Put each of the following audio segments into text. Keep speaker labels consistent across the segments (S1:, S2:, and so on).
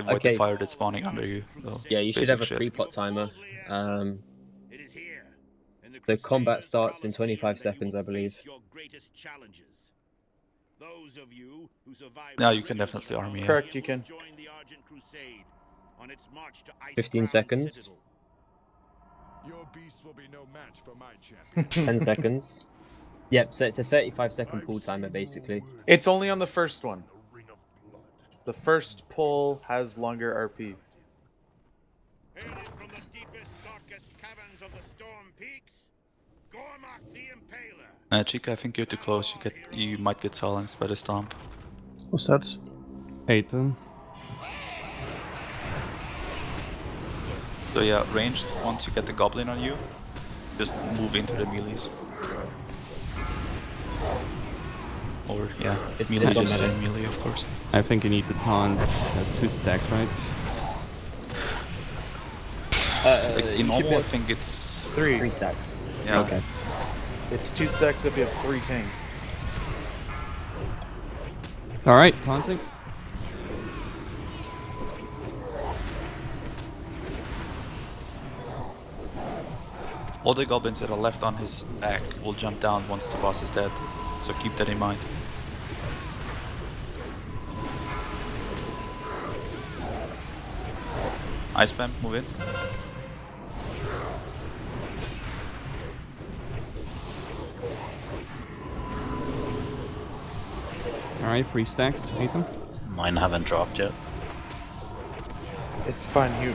S1: avoid the fire that's spawning under you. So
S2: yeah, you should have a 3-pot timer. The combat starts in 25 seconds, I believe.
S1: Yeah, you can definitely army.
S3: Correct, you can.
S2: 15 seconds.
S4: Your beast will be no match for my champion.
S2: 10 seconds. Yep, so it's a 35-second pull timer, basically.
S3: It's only on the first one. The first pull has longer RP.
S5: Hailing from the deepest, darkest caverns of the Storm Peaks, Gormak the Impaler.
S1: Chica, I think you're too close. You might get silenced by the stomp.
S6: Who starts?
S7: Aiden.
S1: So yeah, ranged. Once you get the goblin on you, just move into the melees. Or yeah, melee just in melee, of course.
S7: I think you need to taunt 2 stacks, right?
S1: Like in normal, I think it's
S3: 3
S2: stacks.
S1: Yeah.
S2: Okay.
S3: It's 2 stacks if you have 3 tanks.
S7: Alright, taunting.
S1: All the goblins that are left on his back will jump down once the boss is dead, so keep that in mind. Ice spam, move in.
S7: Alright, 3 stacks, Aiden.
S8: Mine haven't dropped yet.
S3: It's fine, you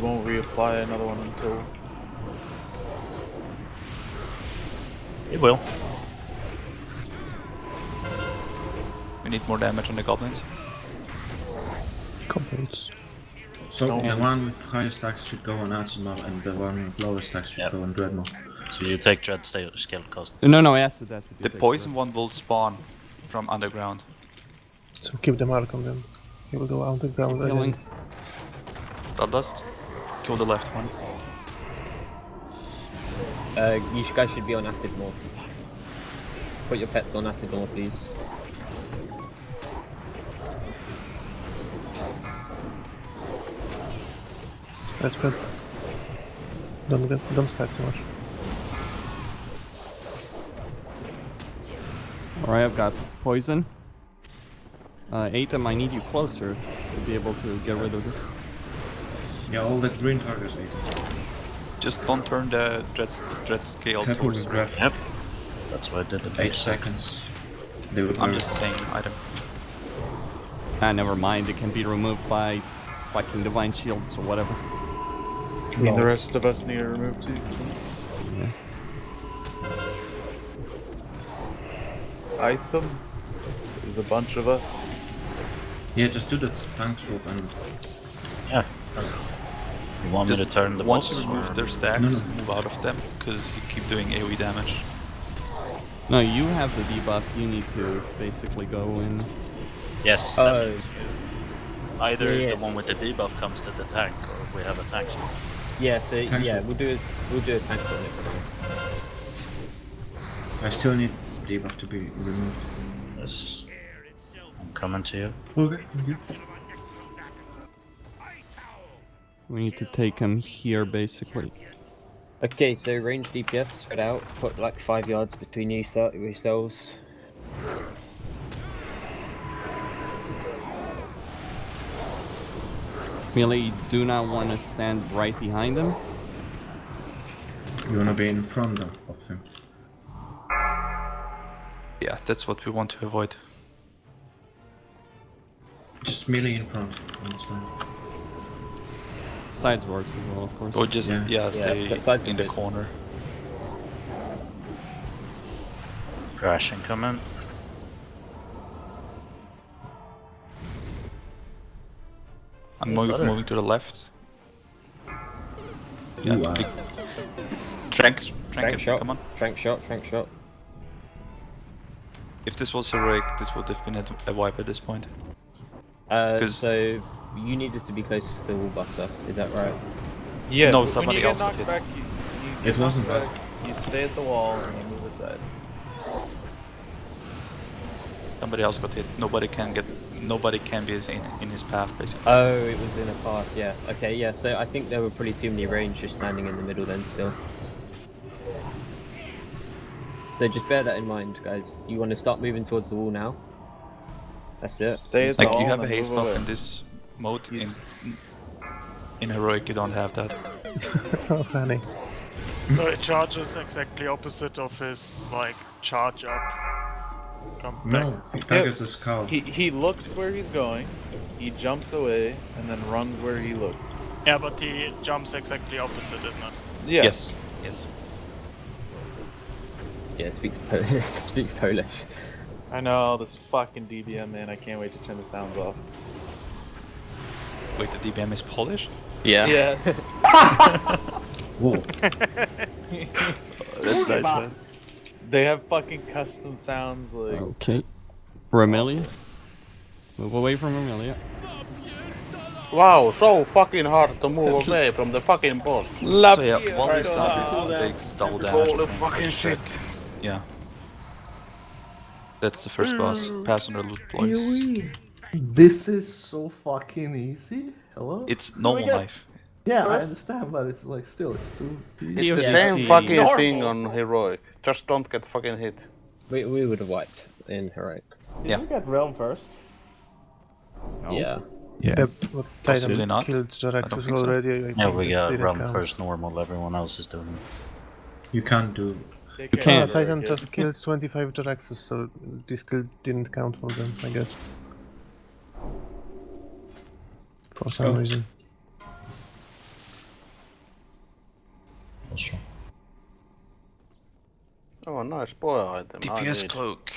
S3: won't reapply another one until...
S8: It will.
S1: We need more damage on the goblins.
S6: Goblins.
S9: So the one with higher stacks should go on Arsenal and the one with lower stacks should go on Dreadnought.
S8: So you take Dread skill cost.
S7: No, acid.
S1: The poison one will spawn from underground.
S6: So keep the mark on them. He will go underground again.
S1: Bloodlust, kill the left one.
S2: You guys should be on acid more. Put your pets on acid more, please.
S6: That's good. Don't stack too much.
S7: Alright, I've got poison. Atem, I need you closer to be able to get rid of this.
S9: Yeah, all the green targets 8.
S1: Just don't turn the dread scale
S9: Careful
S1: towards
S9: with grab.
S8: Yep. That's why I did the
S9: 8 seconds. They would
S1: I'm
S9: move.
S1: just saying item.
S7: Never mind, it can be removed by fucking divine shields or whatever.
S3: I mean, the rest of us need to remove too, so...
S7: Yeah.
S3: Item? There's a bunch of us.
S9: Yeah, just do that plank swoop and...
S8: Yeah. You want me to turn the
S1: once
S8: boss?
S1: you remove their stacks, move out of them, because you keep doing AoE damage.
S7: No, you have the debuff, you need to basically go in.
S8: Yes. That means either the one with the debuff comes to the tank, or we have a tank swap.
S2: Yeah, so we'll do a tank swap next time.
S9: I still need debuff to be removed.
S8: Yes. I'm coming to you.
S9: Okay, thank you.
S7: We need to take him here, basically.
S2: Okay, so range DPS spread out. Put like 5 yards between yourselves.
S7: Melee, you do not want to stand right behind him.
S9: You wanna be in front of him.
S1: Yeah, that's what we want to avoid.
S9: Just melee in front. That's fine.
S7: Sides works as well, of course.
S1: Or just, stay in the corner.
S8: Crashing coming.
S1: I'm moving to the left. Yeah,
S9: Wow.
S1: Trank
S2: shot.
S1: come on.
S2: Trank shot.
S1: If this was heroic, this would have been a wipe at this point.
S2: So you needed to be close to the wall butter, is that right?
S3: Yeah,
S1: No,
S3: when
S1: somebody
S3: you get
S1: else got
S3: knocked
S1: hit.
S3: back, you
S9: It wasn't
S3: back, you stay at the wall and you move aside.
S1: Somebody else got hit. Nobody can get nobody can be in his path, basically.
S2: Oh, it was in a path, yeah. Okay, yeah, so I think there were probably too many range just standing in the middle then still. So just bear that in mind, guys. You want to start moving towards the wall now. That's it.
S3: Stay at the
S1: Like, you
S3: wall
S1: have a
S3: and then
S1: haste
S3: move
S1: buff
S3: away.
S1: in this mode.
S3: You
S1: In Heroic, you don't have that.
S6: Oh, honey.
S10: So it charges exactly opposite of his, like, charge up. Come back.
S9: No, he targets the skull.
S3: He looks where he's going, he jumps away, and then runs where he looked.
S10: Yeah, but he jumps exactly opposite, isn't it?
S3: Yeah.
S1: Yes. Yes.
S2: Yeah, speaks speaks Polish.
S3: I know, this fucking DBM, man. I can't wait to turn the sounds off.
S1: Wait, the DBM is Polish?
S2: Yeah.
S3: Yes.
S9: Whoa.
S1: That's nice, man.
S3: They have fucking custom sounds like.
S7: Okay. Remelia. Move away from Remelia.
S11: Wow, so fucking hard to move away from the fucking boss.
S1: So yeah, while they stop, it takes double damage.
S11: Holy
S1: and
S11: fucking shit.
S1: Yeah. That's the first boss. Pass on the loot blocks.
S12: This is so fucking easy. Hello?
S1: It's normal life.
S12: Yeah, I understand, but it's like still, it's too easy.
S11: It's the
S2: Yeah.
S11: same fucking
S2: Normal.
S11: thing on Heroic. Just don't get fucking hit.
S2: We would have wiped in Heroic.
S1: Yeah.
S6: we get Realm first?
S2: Yeah.
S6: Yeah, but
S1: Possibly
S6: Titan
S1: not.
S6: killed
S1: I don't
S6: Jaraxxus
S1: think so.
S6: already. I
S8: Yeah,
S6: think
S8: we
S6: it
S8: got
S6: didn't
S8: run
S6: count.
S8: first normal, everyone else is doing.
S9: You can't do.
S3: Take
S7: You
S3: care
S7: can't.
S3: of
S6: Yeah,
S3: her,
S6: Titan
S3: kid.
S6: just killed 25 Jaraxxus, so this kill didn't count for them, I guess. For some reason.
S8: That's true.
S11: Oh, nice boy item. I
S1: DPS
S11: need.
S1: cloak.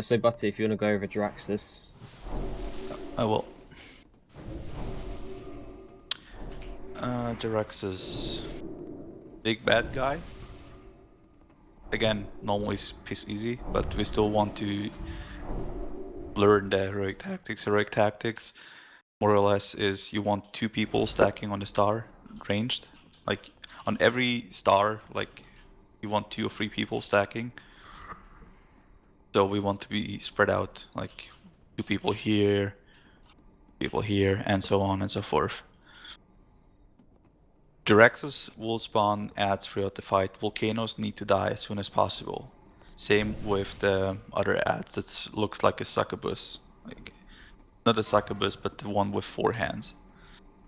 S2: So Butty, if you want to go over Jaraxxus.
S1: I will. Jaraxxus. Big bad guy. Again, normally it's piss easy, but we still want to learn the heroic tactics. Heroic tactics, more or less, is you want 2 people stacking on the star, ranged. Like, on every star, like, you want 2 or 3 people stacking. So we want to be spread out, like 2 people here, and so on and so forth. Jaraxxus will spawn adds throughout the fight. Volcanoes need to die as soon as possible. Same with the other adds. It looks like a succubus. Like, not a succubus, but the one with 4 hands.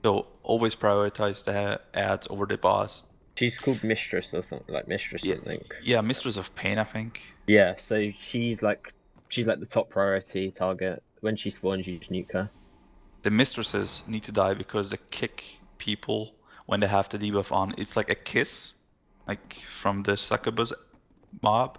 S1: So always prioritize the adds over the boss.
S2: She's called Mistress or something, like Mistress something.
S1: Yeah, Mistress of Pain, I think.
S2: Yeah, so she's like the top priority target. When she spawns, you just nuke her.
S1: The mistresses need to die because they kick people when they have the debuff on. It's like a kiss, like from the succubus mob.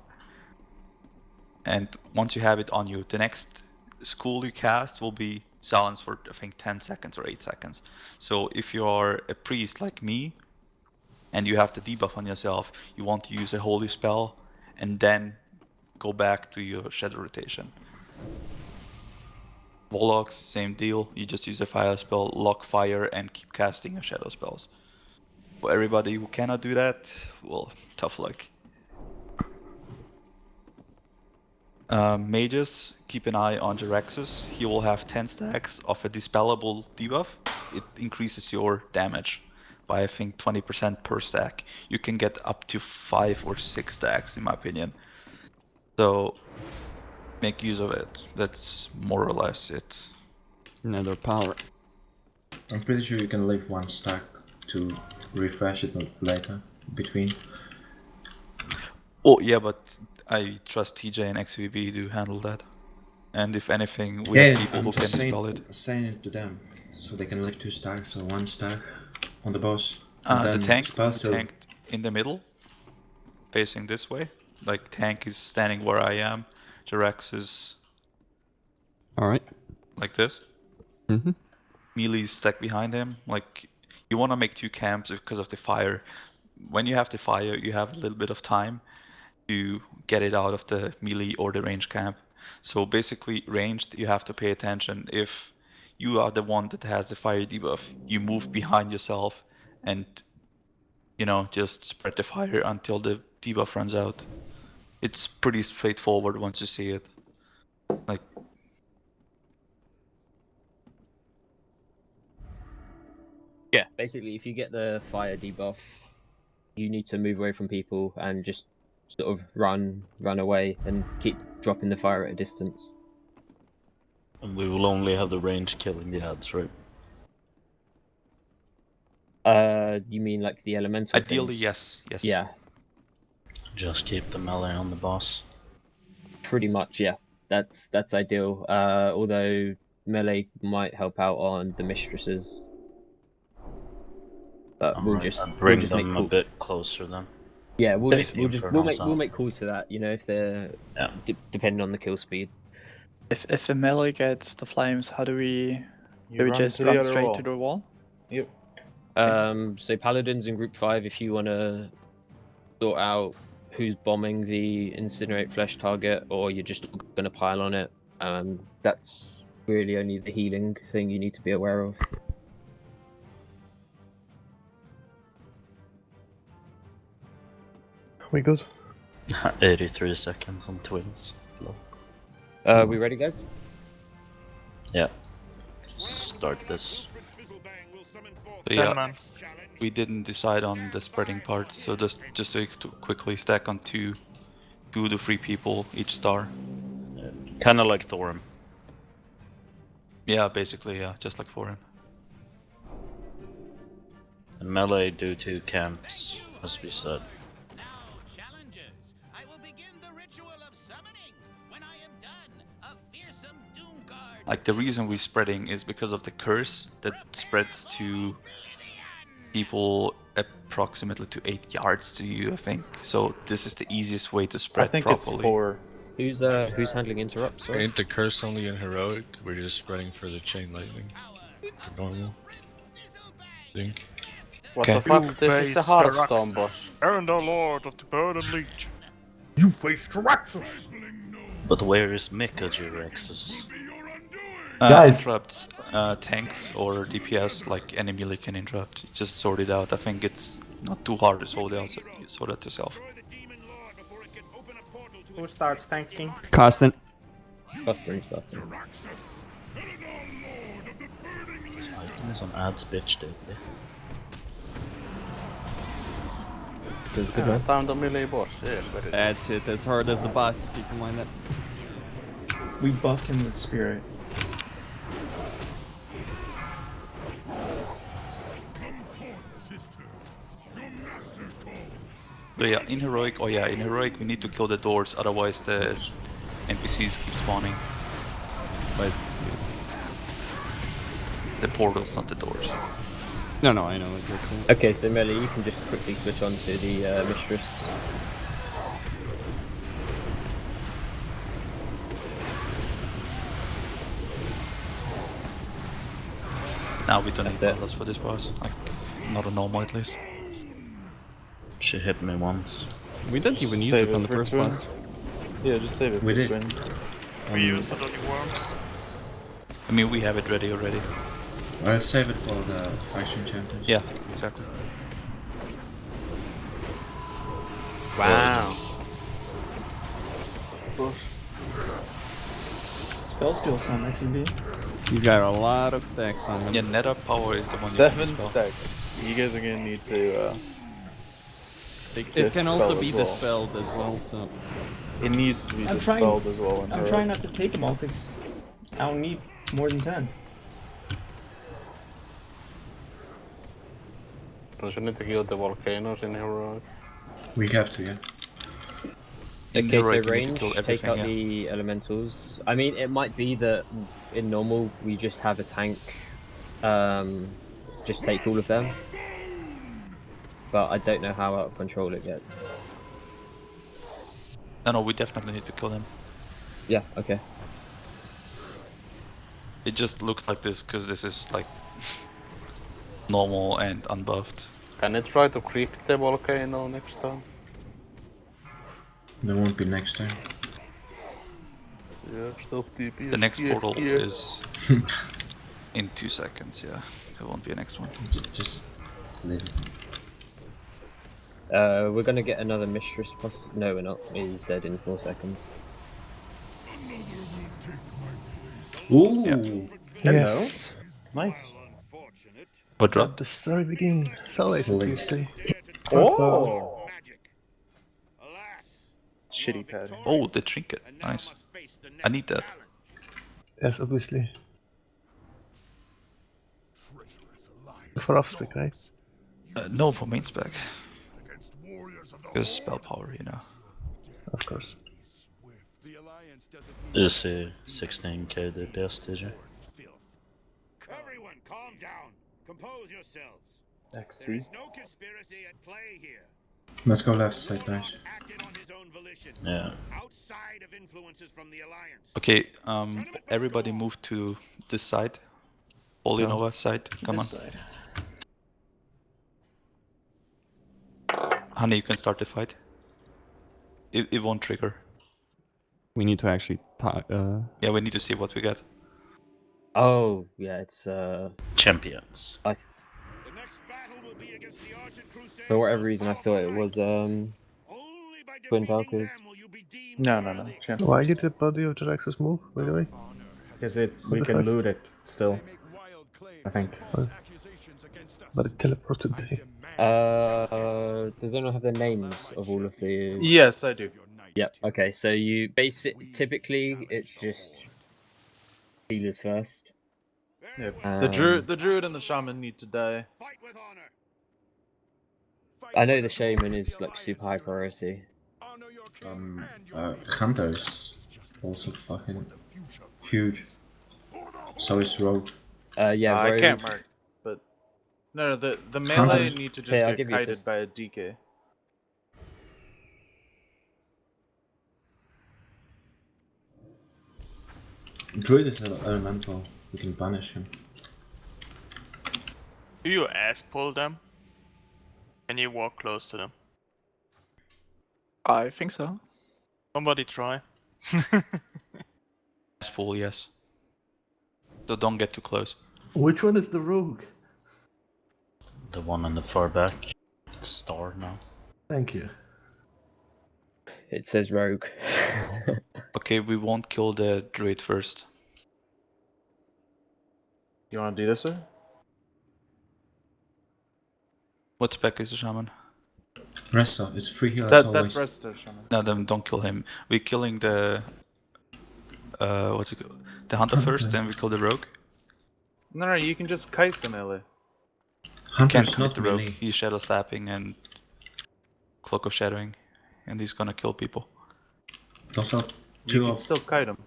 S1: And once you have it on you, the next school you cast will be silenced for, I think, 10 seconds or 8 seconds. So if you are a priest like me, and you have the debuff on yourself, you want to use a holy spell, and then go back to your shadow rotation. Warlocks, same deal. You just use a fire spell, lock fire, and keep casting your shadow spells. For everybody who cannot do that, well, tough luck. Mages, keep an eye on Jaraxxus. He will have 10 stacks of a dispellable debuff. It increases your damage by, I think, 20% per stack. You can get up to 5 or 6 stacks, in my opinion. So make use of it. That's more or less it.
S7: Nether power.
S9: I'm pretty sure you can leave 1 stack to refresh it later between.
S1: Oh yeah, but I trust TJ and XVB to handle that. And if anything, we have people
S9: I'm
S1: who can
S9: just
S1: dispel it.
S9: saying it to them, so they can leave 2 stacks or 1 stack on the boss.
S1: The tank
S9: spell
S1: tanked in the middle, facing this way. Like, tank is standing where I am. Jarax is
S7: Alright.
S1: like this.
S7: Mm-hmm.
S1: Melee is stacked behind him. Like, you want to make 2 camps because of the fire. When you have the fire, you have a little bit of time to get it out of the melee or the range camp. So basically, ranged, you have to pay attention. If you are the one that has the fire debuff. You move behind yourself and, you know, just spread the fire until the debuff runs out. It's pretty straightforward once you see it. Like,
S2: Yeah, basically, if you get the fire debuff, you need to move away from people and just sort of run away and keep dropping the fire at a distance.
S8: And we will only have the range killing the ads, right?
S2: You mean like the elemental
S1: ideally,
S2: things?
S1: yes.
S2: Yeah,
S8: Just keep the melee on the boss.
S2: pretty much. Yeah, that's ideal. Although melee might help out on the mistresses, but we'll just
S8: bring
S2: make
S8: them a
S2: call.
S8: bit closer then.
S2: Yeah, we'll
S8: Infernals
S2: make calls for that. You know, if they're depending on the kill speed.
S13: If a melee gets the flames, how do we just
S3: to the
S13: run
S3: other
S13: straight
S3: wall.
S13: to the wall?
S3: Yep.
S2: So paladins in group 5, if you want to sort out who's bombing the incinerate flesh target, or you're just going to pile on it, that's really only the healing thing you need to be aware of.
S6: We good?
S8: 83 seconds on twins. Low.
S2: We ready, guys?
S8: Yeah. Start this.
S1: So yeah, we didn't decide on the spreading part, so just to quickly stack on 2 to 3 people each star.
S8: Kinda like Thorim.
S1: Yeah, basically, yeah, just like for him.
S8: And melee do 2 camps, as we said.
S1: Like, the reason we're spreading is because of the curse that spreads to people approximately to 8 yards to you, I think. So this is the easiest way to spread
S3: I think
S1: properly.
S3: it's 4.
S2: Who's handling interrupts? Sorry?
S14: Ain't the curse only in heroic? We're just spreading for the chain lightning. For normal. I think.
S11: What the fuck? This is the Hearthstone boss.
S10: And the Lord of the Bird and Leech.
S11: You face Jiraxus!
S8: But where is Mika Jiraxus?
S12: Guys!
S1: Interrupts tanks or DPS, like any melee can interrupt. Just sort it out. I think it's not too hard to sort that yourself.
S11: Who starts tanking?
S7: Constant.
S2: Constant starting.
S8: This item is on ads, bitch, dude.
S2: That's a good one.
S11: Time the melee boss, yes, very
S7: That's it, as hard as the boss, keep in mind that.
S15: We buffed him with spirit.
S1: So yeah, in heroic, we need to kill the doors, otherwise the NPCs keep spawning.
S7: But
S1: the portals, not the doors.
S7: No, I know what you're saying.
S2: Okay, so melee, you can just quickly switch on to the mistress.
S1: Now we don't need palas for this boss, like not a normal at least.
S8: She hit me once.
S7: We didn't even use it on the first boss.
S3: Yeah, just save it
S9: We
S3: for
S9: did.
S3: twins.
S10: We used it on the worms.
S1: I mean, we have it ready already.
S9: Let's save it for the faction champions.
S1: Yeah, exactly.
S11: Wow.
S15: Spell skill some XMB.
S7: He's got a lot of stacks on him.
S1: Yeah, Nether power is the one.
S3: 7 stack. You guys are gonna need to.
S7: It can also be
S3: well.
S7: dispelled as well, so.
S3: It needs to be
S15: I'm
S3: dispelled as well.
S15: I'm trying not to take them all because I don't need more than 10.
S11: Don't you need to kill the volcanoes in heroic?
S9: We have to, yeah.
S2: Okay, so range, take out the elementals. I mean, it might be that in normal we just have a tank, just take all of them. But I don't know how out of control it gets.
S1: No, we definitely need to kill him.
S2: Yeah, okay.
S1: It just looks like this because this is like normal and unbuffed.
S11: Can you try to creep the volcano next time?
S9: There won't be next time.
S11: Yeah, stop DPS.
S1: The next portal is In 2 seconds, yeah. There won't be a next one.
S9: Just live.
S2: We're gonna get another mistress. No, we're not. He's dead in 4 seconds.
S9: Ooh!
S1: Yeah.
S9: Hello.
S6: Yes.
S3: Nice.
S1: What
S6: Let
S1: drop?
S6: the story begin. So is
S9: Slay.
S6: Tuesday.
S3: Oh! Shitty pad.
S1: Oh, the trinket. Nice. I need that.
S6: Yes, obviously. For offspec, right?
S1: No, for main spec. Because spell power, you know.
S6: Of course.
S8: You see 16k DPS, did you?
S5: Everyone, calm down. Compose yourselves.
S3: XD.
S5: There is no conspiracy at play here.
S9: Let's go left side, guys.
S5: Acted on his own volition.
S8: Yeah.
S5: Outside of influences from the alliance.
S1: Okay, everybody move to this side. Holy Nova side, come on.
S12: Side.
S1: Honey, you can start the fight. It won't trigger.
S7: We need to actually
S1: Yeah, we need to see what we get.
S2: Oh, yeah, it's
S8: Champions.
S5: The next battle will be against the Argent Crusaders.
S2: for whatever reason I thought it was Twin Valkyries.
S3: No. Chance.
S6: Why did the body of Jaraxxus move, by the way?
S15: Because
S6: What
S15: we
S6: the
S15: can
S6: fuck?
S15: loot it still. I think.
S6: But it teleported there.
S2: Does anyone have the names of all of the?
S3: Yes, I do.
S2: Yep. Okay, so you typically it's just healers first.
S3: Yep.
S2: Um,
S3: The druid and the shaman need to die.
S2: I know the shaman is like super high priority.
S9: Hunter is also fucking huge. So is Rogue.
S2: Yeah,
S3: I
S2: Rogue.
S3: can't mark, but no, the melee
S9: Hunters.
S3: need to just
S2: Here, I'll
S3: get
S2: give you
S3: kited
S2: assist.
S3: by a DK.
S9: Druid is elemental. We can banish him.
S10: Do you ass pull them? Can you walk close to them?
S13: I think so.
S10: Somebody try.
S1: Spool, yes. So don't get too close.
S12: Which one is the rogue?
S8: The one in the far back. It's star now.
S12: Thank you.
S2: It says Rogue.
S1: Okay, we won't kill the druid first.
S3: You want to do this, sir?
S1: What spec is the shaman?
S9: Resta, it's free heal as
S3: That's
S9: always.
S3: Resta, shaman.
S1: No, then don't kill him. We're killing the... what's it called? The hunter first, then we kill the rogue.
S3: No, you can just kite the melee.
S1: Can't
S9: Hunter's
S1: kite
S9: not
S1: the rogue.
S9: melee.
S1: He's shadow slapping and cloak of shadowing, and he's gonna kill people.
S9: Those are
S3: You
S9: two
S3: can
S9: of...
S3: still kite him.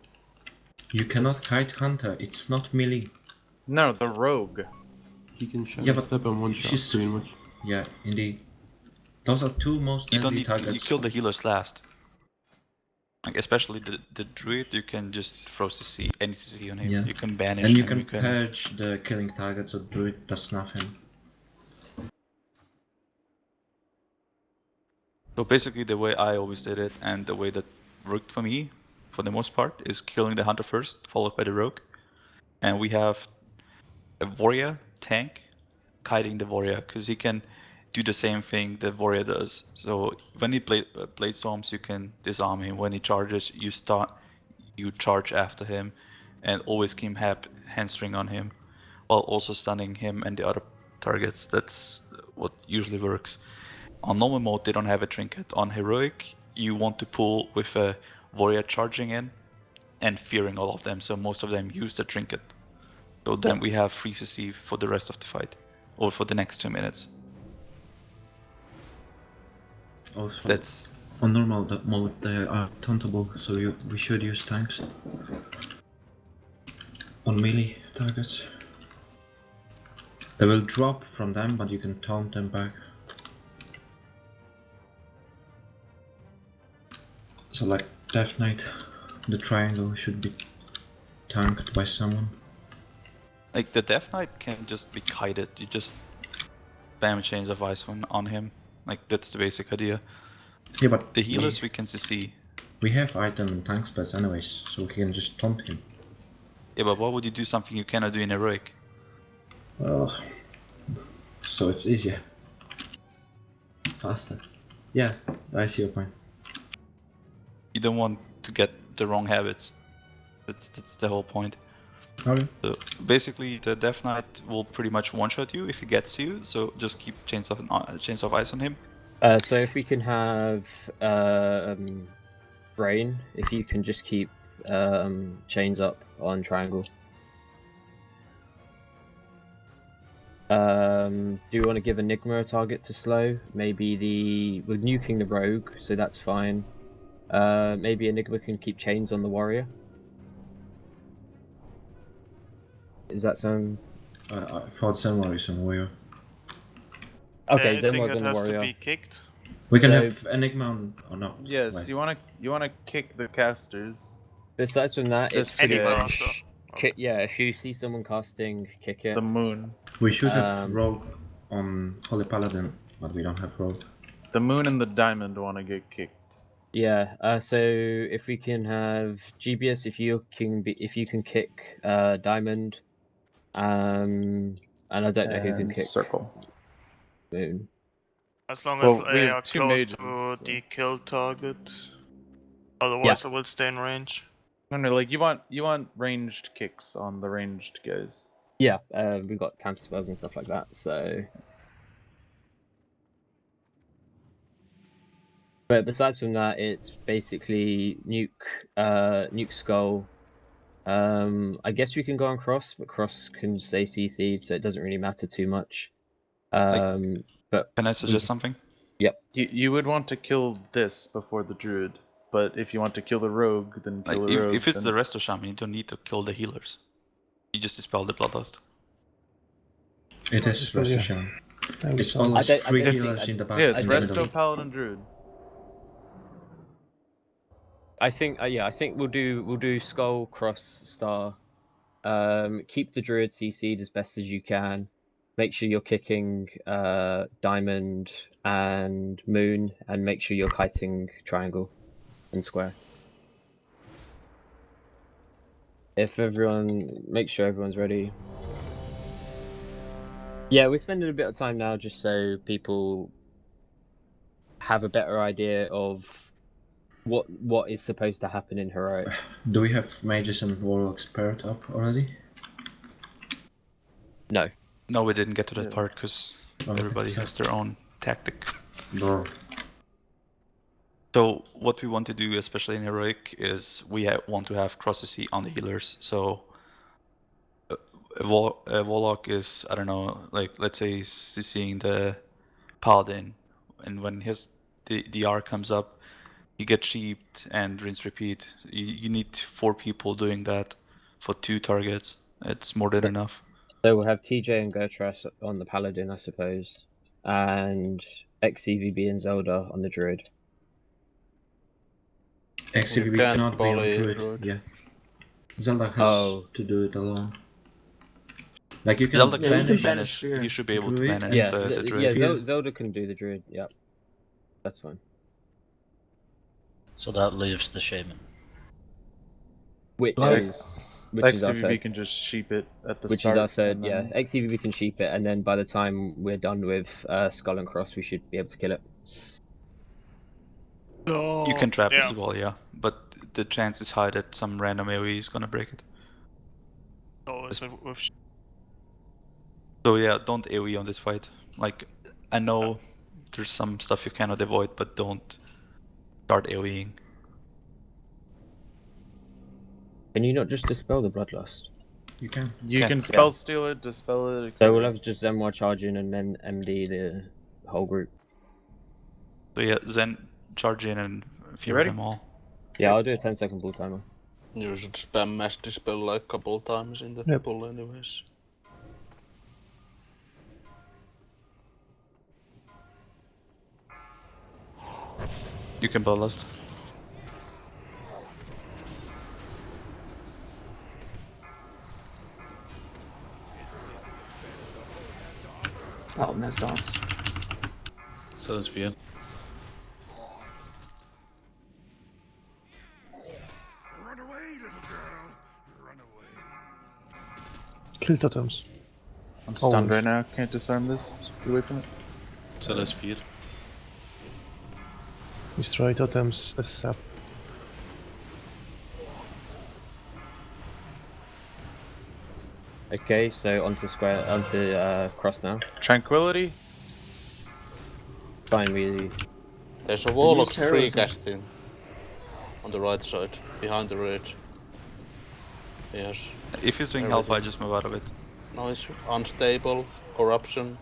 S9: You cannot kite Hunter, it's not melee.
S3: No, the rogue.
S16: He can shadow
S9: Yeah, but
S16: step and one shot
S9: she's-
S16: pretty much.
S9: Yeah, indeed. Those are two most
S1: You don't
S9: deadly
S1: need
S9: targets.
S1: you kill the healers last. Like especially the druid, you can just throw CC, any CC on him.
S9: Yeah.
S1: You can banish
S9: And you
S1: him.
S9: can purge the killing target so Druid does nothing.
S1: So basically the way I always did it, and the way that worked for me, for the most part, is killing the hunter first, followed by the rogue. And we have a warrior tank kiting the warrior, because he can do the same thing the warrior does. So when he blade storms, you can disarm him. When he charges, you charge after him, and always keep hamstring on him, while also stunning him and the other targets. That's what usually works. On normal mode, they don't have a trinket. On heroic, you want to pull with a warrior charging in and fearing all of them. So most of them use the trinket. So then we have free CC for the rest of the fight, or for the next 2 minutes.
S9: Also,
S1: That's
S9: on normal mode they are tauntable, so we should use tanks on melee targets. They will drop from them, but you can taunt them back. So like Death Knight, the triangle should be tanked by someone.
S1: like the Death Knight can just be kited. You just spam Chains of Ice on him. Like that's the basic idea.
S9: Yeah, but
S1: the healers we can CC.
S9: We have item and tank splits anyways, so we can just taunt him.
S1: Yeah, but why would you do something you cannot do in heroic?
S9: Oh, so it's easier. Faster. Yeah, I see your point.
S1: You don't want to get the wrong habits. That's the whole point.
S9: Okay.
S1: So basically, the Death Knight will pretty much one-shot you if he gets to you. So just keep Chains of Ice on him.
S2: So if we can have Brain, if you can just keep chains up on triangle. Do you want to give Enigma a target to slow? Maybe we're nuking the rogue, so that's fine. Maybe Enigma can keep chains on the warrior. Does that sound?
S9: I thought Sunwell is on warrior.
S2: Okay,
S10: I
S2: Zen
S10: think
S2: was
S10: it
S2: on the
S10: has to
S2: warrior.
S10: be kicked.
S9: We can
S2: So-
S9: have Enigma on or not.
S3: Yes,
S9: Wait.
S3: you wanna kick the casters.
S2: Besides from that,
S3: This
S2: it's pretty
S3: guy.
S2: much yeah. If you see someone casting, kick it.
S3: The moon.
S9: We should have Rogue on Holy Paladin, but we don't have Rogue.
S3: The moon and the diamond want to get kicked.
S2: Yeah. So if we can have GBS, if you can kick Diamond, and I don't know who can
S3: And
S2: kick
S3: circle.
S2: Moon.
S10: As long
S3: Well,
S10: as
S3: we
S10: they
S3: have
S10: are
S3: two
S10: close
S3: mages,
S10: to
S3: so-
S10: the kill target. Otherwise, I will stay in range.
S3: No, like you want ranged kicks on the ranged guys.
S2: Yeah, we've got counter spells and stuff like that. So, but besides from that, it's basically nuke skull. I guess we can go on cross, but cross can stay CC'd, so it doesn't really matter too much. But
S1: Can I suggest something?
S2: Yep.
S3: You would want to kill this before the druid, but if you want to kill the rogue, then kill
S1: Like
S3: the rogue.
S1: if it's
S3: then...
S1: the Resto Shaman, you don't need to kill the healers. You just dispel the Bloodlust.
S9: It is
S6: Yeah.
S9: Resto Shaman.
S6: I
S9: It's
S6: will
S9: almost
S2: I don't-
S9: 3
S2: I don't
S9: healers
S2: think-
S9: in the back.
S3: Yeah, it's
S9: in the
S3: Resto,
S9: middle.
S3: Paladin, Druid.
S2: I think I think we'll do skull cross star. Keep the druid CC'd as best as you can. Make sure you're kicking diamond and moon, and make sure you're kiting triangle and square. Make sure everyone's ready. Yeah, we're spending a bit of time now just so people have a better idea of what is supposed to happen in heroic.
S9: Do we have mages and warlocks paired up already?
S2: No.
S1: No, we didn't get to that part because
S9: Okay.
S1: everybody has their own tactic.
S9: Bro.
S1: So what we want to do, especially in heroic, is we want to have crossy on the healers. So a warlock is, I don't know, like let's say he's seeing the paladin, and when the R comes up, you get sheeped and rinse repeat. You need 4 people doing that for 2 targets. It's more than enough.
S2: So we'll have TJ and Gertrude on the paladin, I suppose, and XCVB and Zelda on the druid.
S9: XCVB
S11: can't
S9: cannot be on
S11: bully
S9: druid.
S11: druid.
S9: Yeah. Zelda has to do it alone. Like you can
S1: Zelda
S9: banish,
S1: can banish. You should be able to
S9: druid
S1: banish
S9: and
S1: the druid.
S2: Yeah, Zelda can do the druid. Yep, that's fine.
S8: So that leaves the shaman.
S2: Which
S3: Like,
S2: is our
S3: XCVB
S2: third.
S3: can just sheep it at the
S2: Which
S3: start.
S2: is our third.
S3: and
S2: Yeah,
S3: then-
S2: XCVB can sheep it, and then by the time we're done with Skull and Cross, we should be able to kill it.
S10: So,
S1: You can trap
S10: yeah.
S1: it as well, yeah. But the chance is high that some random AoE is gonna break it.
S10: So is it with
S1: So yeah, don't AoE on this fight. Like, I know there's some stuff you cannot avoid, but don't start AoEing.
S2: Can you not just dispel the bloodlust?
S9: You can.
S3: You can spell steal it, dispel it.
S2: So
S3: etc.
S2: we'll have just M1 charging and then MD the whole group.
S1: So yeah, Zen, charge in and fear
S3: ready?
S1: them all.
S2: Yeah, I'll do a 10-second pull timer.
S11: You should spam mass dispel like a couple of times in the pull anyways.
S1: You can bloodlust.
S13: Oh, nice dance.
S14: So that's via.
S5: Run away, little girl. Run away.
S6: Kill totems.
S3: I'm stunned
S6: Always.
S3: right now. Can't disarm this. Get away from it.
S14: So let's feed.
S6: Destroy totems as sap.
S2: Okay, so onto square, onto cross now.
S3: Tranquility.
S2: Fine, we.
S11: There's a Warlock
S15: use
S11: free
S15: heroism.
S11: casting on the right side, behind the ridge. Yes.
S1: If he's doing
S11: Everything.
S1: Alpha, just move out of it.
S11: No, it's unstable, corruption.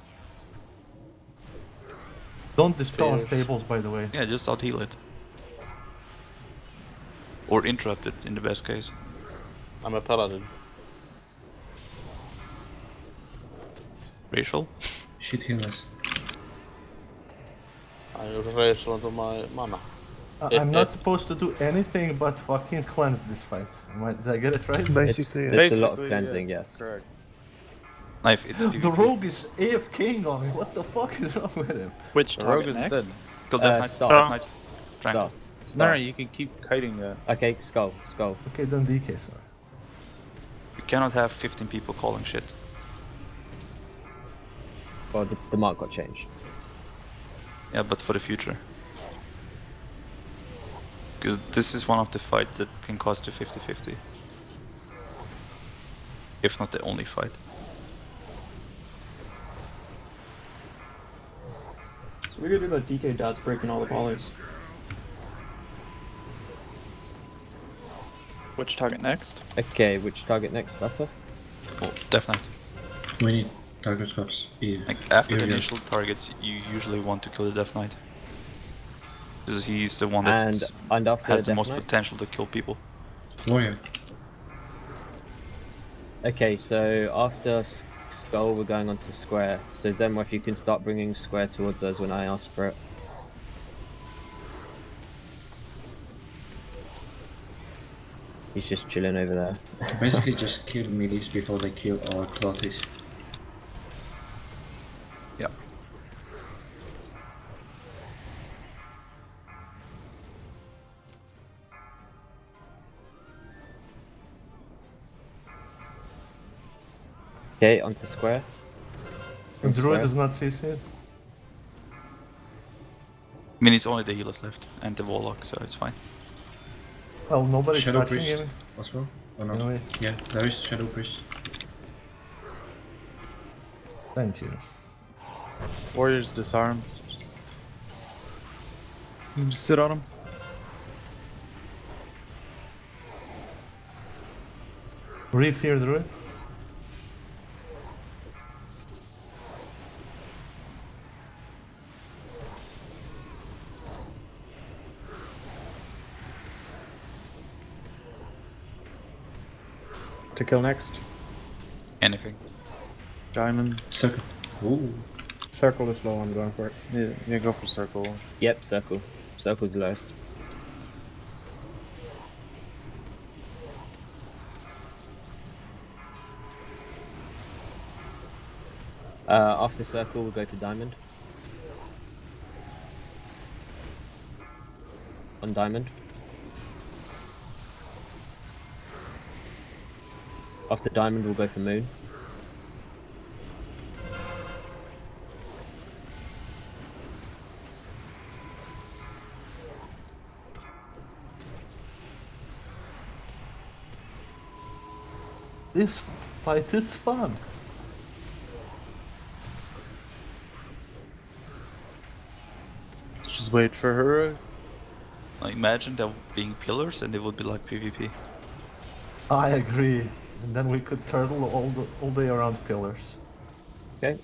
S12: Don't dispel
S11: Fears.
S12: unstables, by the way.
S1: Yeah, just out heal it. Or interrupt it in the best case.
S11: I'm a paladin.
S1: Racial?
S9: Should heal us.
S11: I raise onto my mana.
S12: I'm not supposed to do anything but fucking cleanse this fight. Did I get it right?
S6: Basically,
S2: It's a lot of cleansing, yes.
S3: Correct.
S1: Knife, it's
S12: The
S1: PvP.
S12: rogue is AFKing on me. What the fuck is wrong with him?
S13: Which
S3: The rogue
S13: target
S3: is
S13: next?
S3: dead.
S1: Kill Death Knight.
S2: Star.
S1: Death Knight's
S2: Star.
S1: Triangle.
S3: No, no, you can keep kiting that.
S2: Okay, skull, skull.
S12: Okay, then DK, sorry.
S1: You cannot have 15 people calling shit.
S2: Well, the mark got changed.
S1: Yeah, but for the future. Because this is one of the fights that can cost you 50-50. If not the only fight.
S15: So we gotta do that DK dots breaking all the polys.
S13: Which target next?
S2: Okay, which target next? Better.
S1: Well, Death Knight.
S9: We need target swaps.
S1: Like after the
S9: Here we go.
S1: initial targets, you usually want to kill the Death Knight. Because he's the one
S2: And
S1: that
S2: after
S1: has the
S2: Death
S1: most
S2: Knight?
S1: potential to kill people.
S9: Warrior.
S2: Okay, so after skull, we're going on to square. So Zenwa, if you can start bringing square towards us when I ask for it. He's just chilling over there.
S9: Basically just kill melees before they kill our clothes.
S1: Yeah.
S2: Okay, onto square.
S12: The druid
S2: Square.
S12: does not see shit.
S1: I mean, it's only the healers left and the Warlock, so it's fine.
S12: Well, nobody's
S9: Shadow
S12: touching
S9: Priest
S12: him.
S9: as well? Or not?
S12: Anyway,
S9: Yeah, there is Shadow Priest.
S12: thank you.
S3: Warriors disarmed. Just sit on him.
S12: Reef here, druid.
S15: To kill next.
S1: Anything.
S3: Diamond.
S9: Circle. Ooh.
S15: Circle is low, I'm going for it.
S3: Yeah, go for circle.
S2: Yep, circle. Circle's the lowest. After circle, we'll go to diamond. On diamond. After diamond, we'll go for moon.
S12: This fight is fun.
S3: Just wait for her.
S1: Like, imagine there being pillars and it would be like PvP.
S12: I agree. And then we could turtle all day around pillars.
S2: Okay.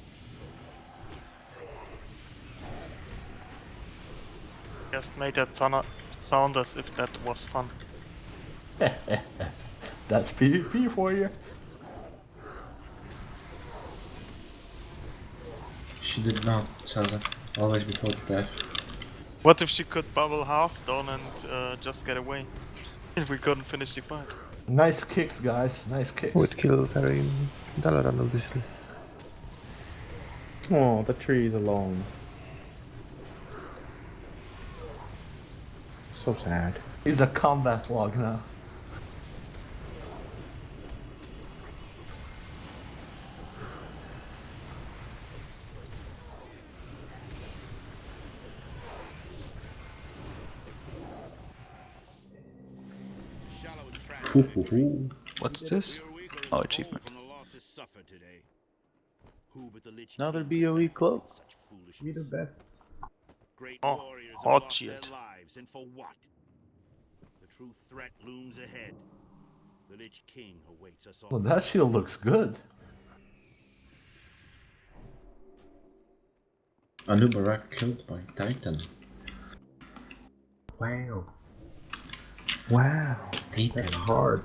S10: Just made that sound as if that was fun.
S12: That's PvP for you.
S9: She did not tell that. Always before the death.
S10: What if she could bubble Hearthstone and just get away? If we couldn't finish the fight.
S12: Nice kicks, guys. Nice kicks.
S6: Would kill Karim Dalaran, obviously.
S15: Oh, the tree's alone. So sad.
S12: He's a combat log now.
S1: What's this? Oh, achievement.
S3: Another BOE club.
S6: Be the best.
S5: Great
S10: Oh,
S5: warriors have
S10: hot
S5: lost
S10: shield.
S5: their lives, and for what? The true threat looms ahead. The Lich King awaits us all.
S12: Well, that shield looks good.
S9: Anubarak killed by Titan.
S6: Wow. Wow. That's hard.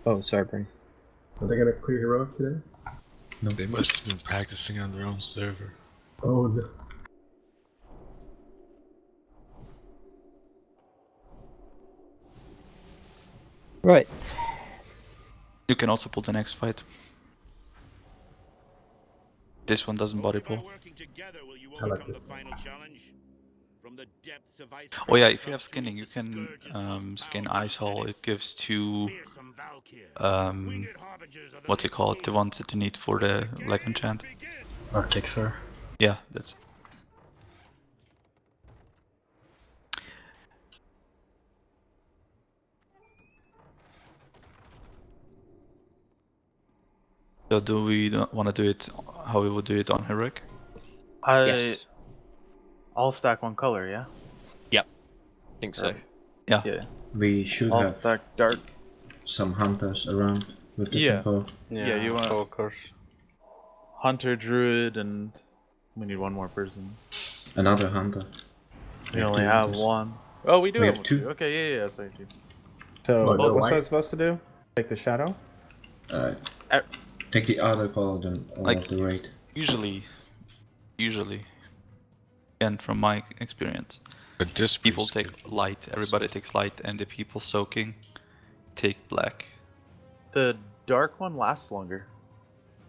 S2: Oh, sorry, Brain.
S6: Are they gonna clear heroic today?
S14: No, they must have been practicing on their own server.
S6: Oh no.
S2: Right.
S1: You can also pull the next fight. This one doesn't body pull.
S6: I like this.
S1: Oh yeah, if you have skinning, you can skin Ice Hall. It gives 2 what do you call it? The ones that you need for the leg enchant.
S8: Arctic Fur.
S1: Yeah, that's. So do we want to do it how we would do it on heroic?
S2: Yes.
S3: All stack one color, yeah?
S2: Yep. Think so.
S1: Yeah.
S3: Yeah.
S9: We should
S3: All
S9: have
S3: stack dark.
S9: some hunters around with the
S3: Yeah.
S9: tempo.
S3: Yeah, you want
S11: Focus.
S3: Hunter, Druid, and we need one more person.
S9: Another hunter.
S3: We
S9: have
S3: only
S9: two
S3: have
S9: hunters.
S3: one. Oh, we do
S9: We
S3: have
S9: have two.
S3: Okay, yeah, sorry, two.
S6: So
S3: Oh, no,
S6: what's
S3: white.
S6: I supposed to do? Take the shadow?
S9: Take the other color than all
S1: Like-
S9: of the raid.
S1: Usually, and from my experience,
S14: But this
S1: people take light. Everybody takes light, and the people soaking take black.
S3: The dark one lasts longer.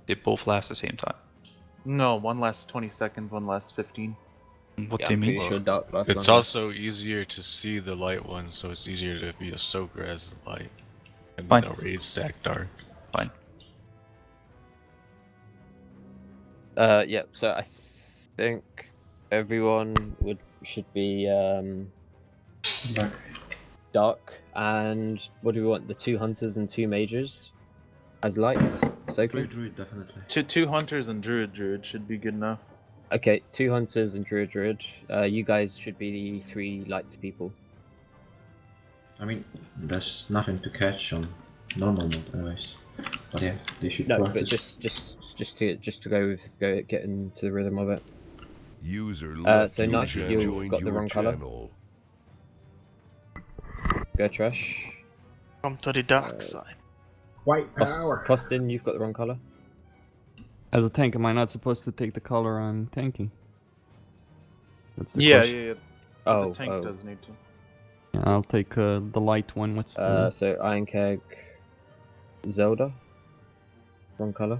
S1: They both last the same time.
S3: No, one lasts 20 seconds, one lasts 15.
S1: What do you mean?
S14: It's also easier to see the light one, so it's easier to be a soaker as a light. And
S1: Fine.
S14: then a raid stack dark.
S1: Fine.
S2: Yeah, so I think everyone should be dark, and what do we want? The 2 hunters and 2 mages as light soaking.
S9: Druid definitely.
S3: Two hunters and druid should be good enough.
S2: Okay, 2 hunters and druid. You guys should be the 3 light people.
S9: I mean, there's nothing to catch on normal mode anyways. But yeah, they should
S2: No,
S9: practice.
S2: but just to get into the rhythm of it.
S16: User
S2: So Knife, you've got the wrong color. Go trash.
S10: Come to the dark side.
S6: White power.
S2: Costin, you've got the wrong color.
S7: As a tank, am I not supposed to take the color I'm tanking? That's the
S3: Yeah,
S7: question.
S3: yeah.
S2: Oh,
S3: the tank does need to.
S7: Yeah, I'll take the light one. What's the...
S2: So Iron Keg, Zelda, wrong color.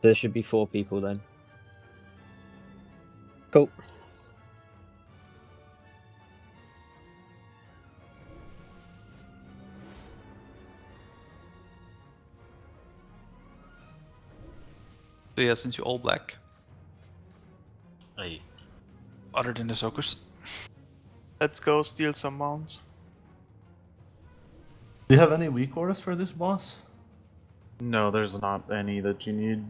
S2: There should be 4 people then. Cool.
S1: So yeah, since you're all black,
S8: Hey.
S1: other than the soakers.
S10: Let's go steal some mounts.
S12: Do you have any weak orders for this boss?
S3: No, there's not any that you need.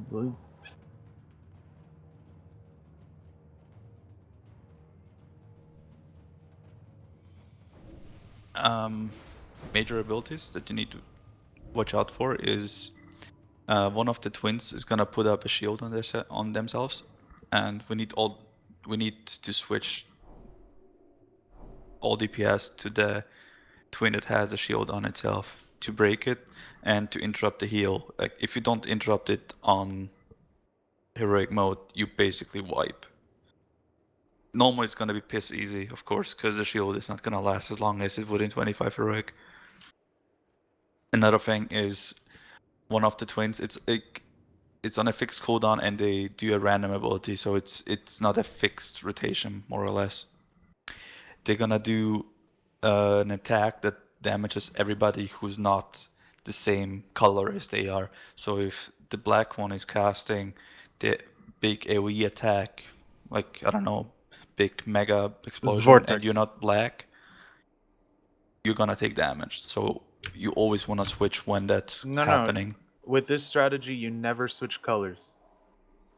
S1: Major abilities that you need to watch out for is one of the twins is gonna put up a shield on themselves, and we need to switch all DPS to the twin that has a shield on itself to break it and to interrupt the heal. Like if you don't interrupt it on heroic mode, you basically wipe. Normally it's gonna be piss easy, of course, because the shield is not gonna last as long as it would in 25 heroic. Another thing is one of the twins. It's on a fixed cooldown and they do a random ability, so it's not a fixed rotation, more or less. They're gonna do an attack that damages everybody who's not the same color as they are. So if the black one is casting the big AoE attack, like I don't know, big mega explosion,
S3: Vortex.
S1: and you're not black, you're gonna take damage. So you always wanna switch when that's
S3: No,
S1: happening.
S3: no. With this strategy, you never switch colors.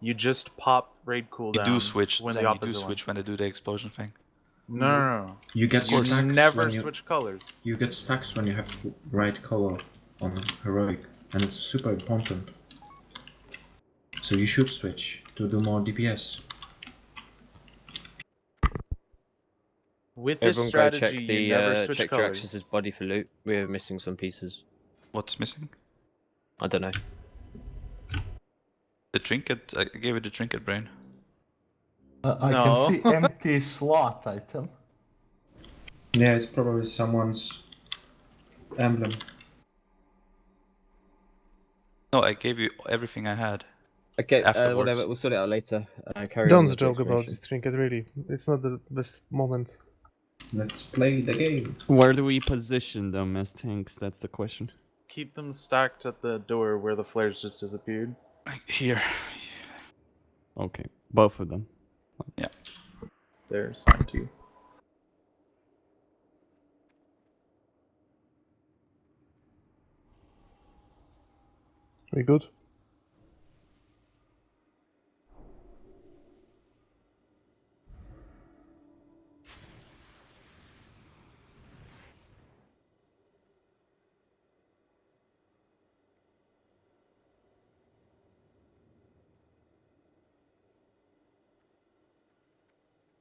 S3: You just pop raid cooldown.
S1: You do switch,
S3: when
S1: then
S3: the
S1: you do
S3: opposite
S1: switch when they do the explosion thing.
S3: No, no, no.
S9: You get
S3: You
S9: stacks
S3: never
S9: when you
S3: switch colors.
S9: You get stacks when you have right color on heroic, and it's super important. So you should switch to do more DPS.
S3: With this
S2: Everyone
S3: strategy,
S2: go check
S3: you never
S2: the
S3: switch
S2: check
S3: colors.
S2: Draxus's body for loot. We're missing some pieces.
S1: What's missing?
S2: I don't know.
S1: The trinket. I gave it the trinket brain.
S12: I can see empty slot item.
S9: Yeah, it's probably someone's emblem.
S1: No, I gave you everything I had.
S2: Okay,
S1: Afterwards.
S2: whatever. We'll sort it out later. Carry on
S6: Don't
S2: with the
S6: joke about
S2: exploration.
S6: this trinket, really. It's not the best moment.
S9: Let's play the game.
S7: Where do we position them as tanks? That's the question.
S3: Keep them stacked at the door where the flares just disappeared.
S1: Here.
S7: Okay, both of them.
S1: Yeah.
S3: There's fine too.
S6: We good?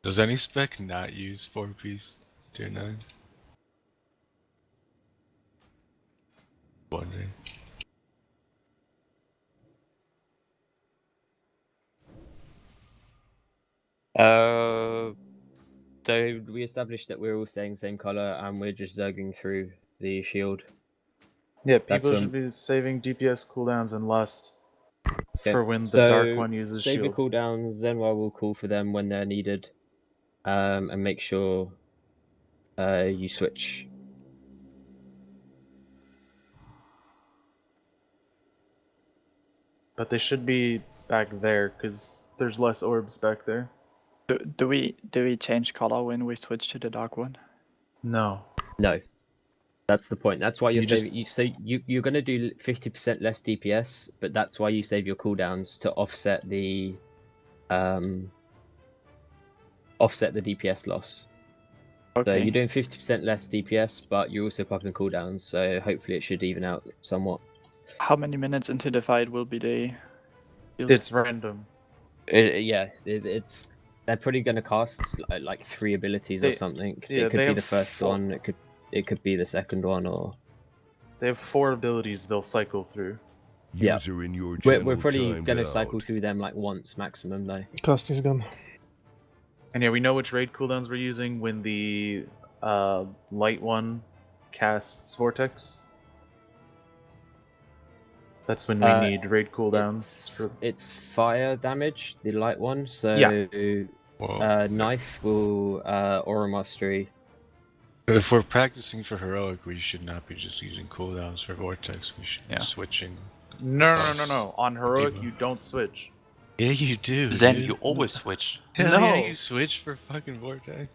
S14: Does any spec not use 4-piece tier 9? Wondering.
S2: So we established that we're all staying the same color, and we're just zerging through the shield.
S3: Yeah,
S2: That's
S3: people
S2: when-
S3: should be saving DPS cooldowns and lust
S2: Okay,
S3: for when the
S2: so
S3: dark one uses
S2: save
S3: shield.
S2: your cooldowns, Zenwell will call for them when they're needed, and make sure you switch.
S3: But they should be back there because there's less orbs back there.
S13: Do we change color when we switch to the dark one?
S3: No.
S2: No, that's the point. That's why you're
S3: You
S2: saving. You're gonna do 50% less DPS, but that's why you save your cooldowns to offset the DPS loss.
S13: Okay.
S2: So you're doing 50% less DPS, but you're also popping cooldowns. So hopefully it should even out somewhat.
S13: How many minutes into the fight will be the shield?
S3: It's random.
S2: It's they're probably gonna cast like 3 abilities or something.
S3: yeah,
S2: It could
S3: they
S2: be
S3: have
S2: the first
S3: four-
S2: one. It could be the second one, or
S3: They have 4 abilities they'll cycle through.
S2: yeah.
S4: User in your
S2: We're
S4: channel
S2: probably
S4: timed
S2: gonna
S4: out.
S2: cycle through them like once maximum, though.
S6: Cost is gone.
S3: And yeah, we know which raid cooldowns we're using when the light one casts Vortex. That's when we need raid cooldowns.
S2: It's fire damage, the light one. So knife will aura mastery.
S14: If we're practicing for heroic, we should not be just using cooldowns for vortex. We should be switching.
S3: No. On heroic, you don't switch.
S14: Yeah, you do.
S1: Zen,
S14: dude.
S1: you always switch.
S14: Hell
S3: No.
S14: yeah, you switch for fucking vortex.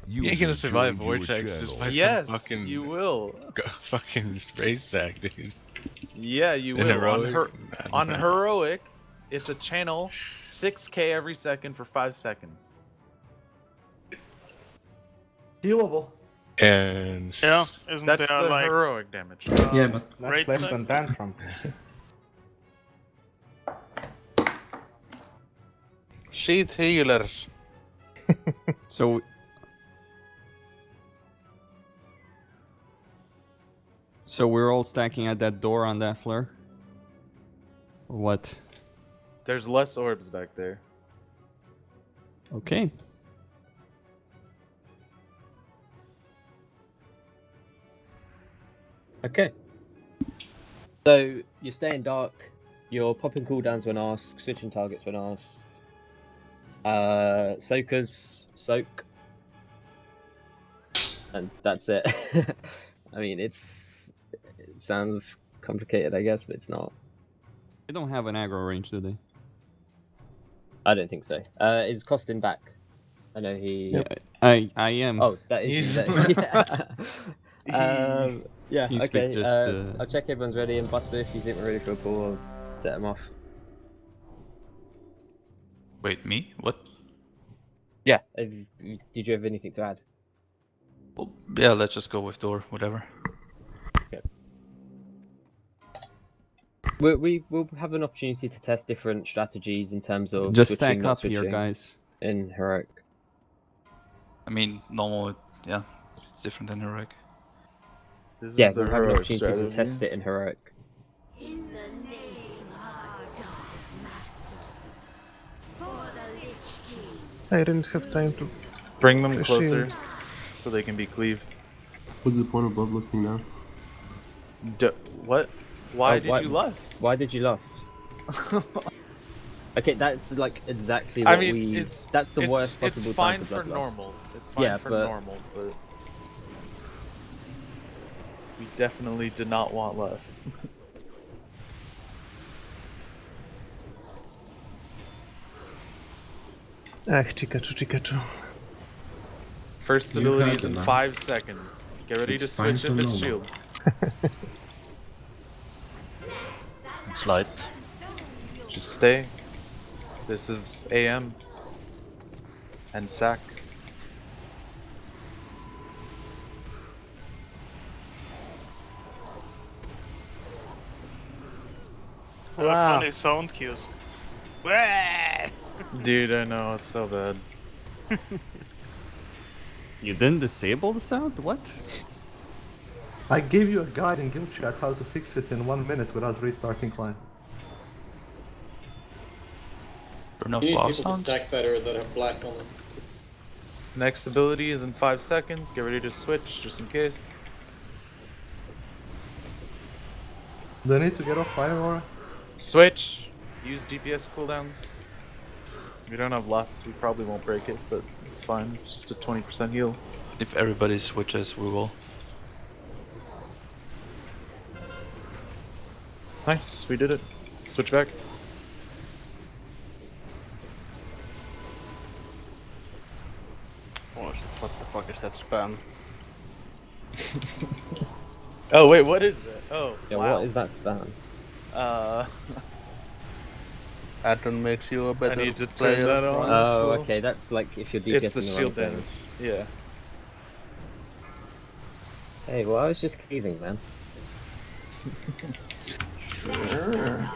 S14: You ain't gonna survive vortex just by
S3: Yes,
S14: some fucking.
S3: you will.
S14: Fucking race sack, dude.
S3: Yeah, you
S14: In
S3: will.
S14: heroic?
S3: On
S14: Nah.
S3: heroic, it's a channel 6k every second for 5 seconds.
S12: Healable.
S14: And
S10: Yeah, isn't
S3: That's
S10: there
S3: the
S10: like
S3: heroic damage.
S9: Yeah, but
S10: raid
S6: Less
S10: sack?
S6: than Tantrum.
S11: Shit healers.
S7: So we're all stacking at that door on that floor? Or what?
S3: There's less orbs back there.
S7: Okay.
S2: Okay. So you're staying dark. You're popping cooldowns when asked, switching targets when asked. Soakers soak, and that's it. I mean, it sounds complicated, I guess, but it's not.
S7: They don't have an aggro range, do they?
S2: I don't think so. Is Costin back? I know he.
S7: Yeah, I am.
S2: Oh, that is you. Yeah.
S7: He's
S2: Okay.
S7: just,
S2: I'll check everyone's ready, and Butter, if you think we're ready for a pull, I'll set them off.
S1: Wait, me? What?
S2: Yeah. Did you have anything to add?
S1: Well, yeah, let's just go with door, whatever.
S2: Okay. We'll have an opportunity to test different strategies in terms of
S7: just
S2: switching,
S7: stack
S2: not
S7: up here,
S2: switching
S7: guys.
S2: in heroic.
S1: I mean, normal, yeah, it's different than heroic.
S3: This
S2: Yeah,
S3: is the
S2: we'll have an
S3: heroic
S2: opportunity
S3: strategy.
S2: to test it in heroic.
S16: In the name of our dark master, for the Lich King.
S6: I didn't have time to
S3: Bring them
S6: to
S3: closer
S6: shield.
S3: so they can be cleaved.
S17: What's the point of bloodlusting now?
S3: What? Why did you lust?
S2: Why did you lust? Okay, that's like exactly what that's the worst possible time to bloodlust.
S3: It's fine for normal. It's fine for normal, but we definitely did not want lust.
S6: Ach, Chikachu.
S3: First
S9: You
S3: ability
S9: heard
S3: is in
S9: them,
S3: 5 seconds. Get ready
S9: It's
S3: to
S9: fine
S3: switch
S9: for
S3: if it's
S9: normal.
S3: shield.
S8: It's light.
S3: Just stay. This is AM. And sack.
S10: Wow. Funny sound cues.
S3: Dude, I know, it's so bad.
S7: You didn't disable the sound? What?
S12: I gave you a guide in guild chat how to fix it in 1 minute without restarting client.
S1: Turn off
S18: You need
S1: blast
S18: people to
S1: sounds.
S18: stack better that have black on them.
S3: Next ability is in 5 seconds. Get ready to switch, just in case.
S12: Do I need to get off fire aura?
S3: Switch! Use DPS cooldowns. We don't have lust, we probably won't break it, but it's fine. It's just a 20% heal.
S1: If everybody switches, we will.
S3: Nice, we did it. Switch back.
S11: Oh, what the fuck is that spam?
S3: Oh wait, what is it? Oh,
S2: Yeah,
S3: wow.
S2: what is that spam?
S11: Adron makes you a better
S3: I need to turn
S11: player.
S3: that on.
S2: Oh, okay, that's like if you're
S3: It's the
S2: DPSing the wrong
S3: shield
S2: thing.
S3: damage. Yeah.
S2: Hey, well, I was just cleaving, man.
S11: Sure.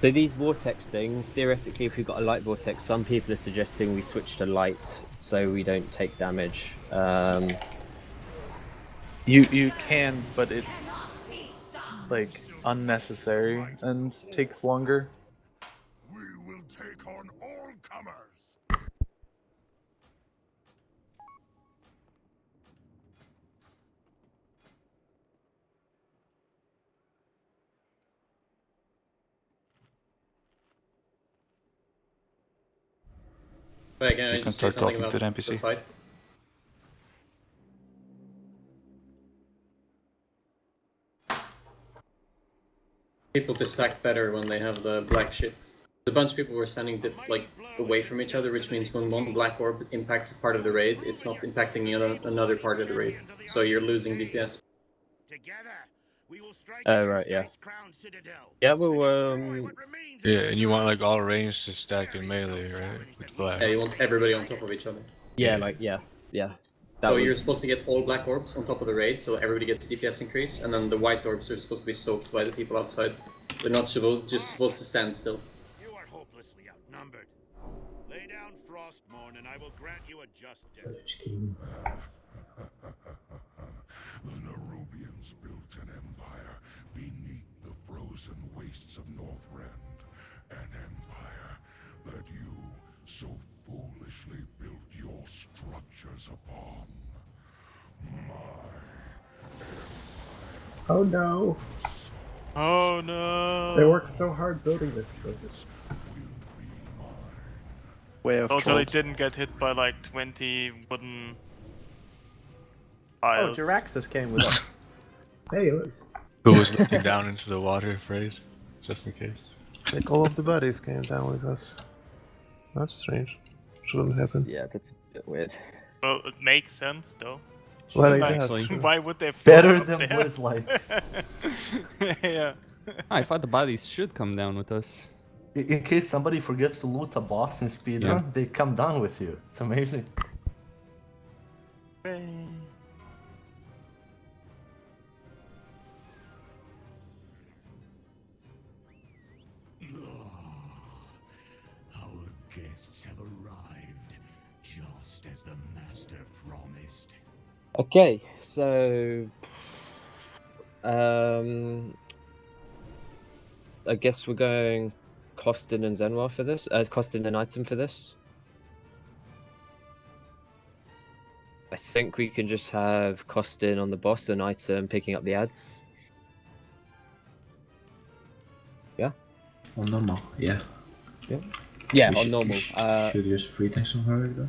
S2: So these vortex things, theoretically, if we've got a light vortex, some people are suggesting we switch to light so we don't take damage.
S3: You can, but it's like unnecessary and takes longer.
S4: We will take on all comers.
S18: Wait, can I
S1: You can
S18: just say
S1: start
S18: something
S1: talking
S18: about
S1: to the
S18: the
S1: NPC.
S18: fight? People to stack better when they have the black shit. A bunch of people were standing like away from each other, which means when one black orb impacts a part of the raid, it's not impacting another part of the raid. So you're losing DPS.
S2: Oh, right, yeah. Yeah, well,
S14: Yeah, and you want like all range to stack in melee, right? With black.
S18: Yeah, you want everybody on top of each other.
S2: yeah, like, yeah. That
S18: So
S2: was...
S18: you're supposed to get all black orbs on top of the raid, so everybody gets DPS increase, and then the white orbs are supposed to be soaked by the people outside. They're not just supposed to stand still.
S5: You are hopelessly outnumbered. Lay down Frostmourne, and I will grant you a just death.
S4: The Nerubians built an empire beneath the frozen wastes of Northrend. An empire that you so foolishly built your structures upon.
S6: Oh no!
S10: Oh no!
S6: They worked so hard building this place.
S13: Way of
S10: Totally
S13: trolls.
S10: didn't get hit by like 20 wooden
S6: Oh,
S10: piles.
S6: Jiraxis came with us. Hey, look.
S14: Who was looking down into the water, afraid? Just in case.
S6: Like all of the bodies came down with us. That's strange. Shouldn't happen.
S2: Yeah, that's a bit weird.
S10: Well, it makes sense though.
S6: Well, it
S10: Like,
S6: does.
S7: actually.
S6: Sure.
S10: why would they float
S12: Better
S10: up
S12: than
S10: there?
S12: what it's like.
S10: Yeah.
S7: I thought the bodies should come down with us.
S12: In case somebody forgets to loot a boss in speedrun, they come down with you. It's amazing.
S4: Our guests have arrived, just as the master promised.
S2: Okay, so I guess we're going Costin and Zenwar for this. Costin and Item for this. I think we can just have Costin on the boss and Item picking up the ads. Yeah.
S9: On normal, yeah.
S2: Yeah,
S9: We
S2: on
S9: should-
S2: normal.
S9: should use 3 tanks on her though.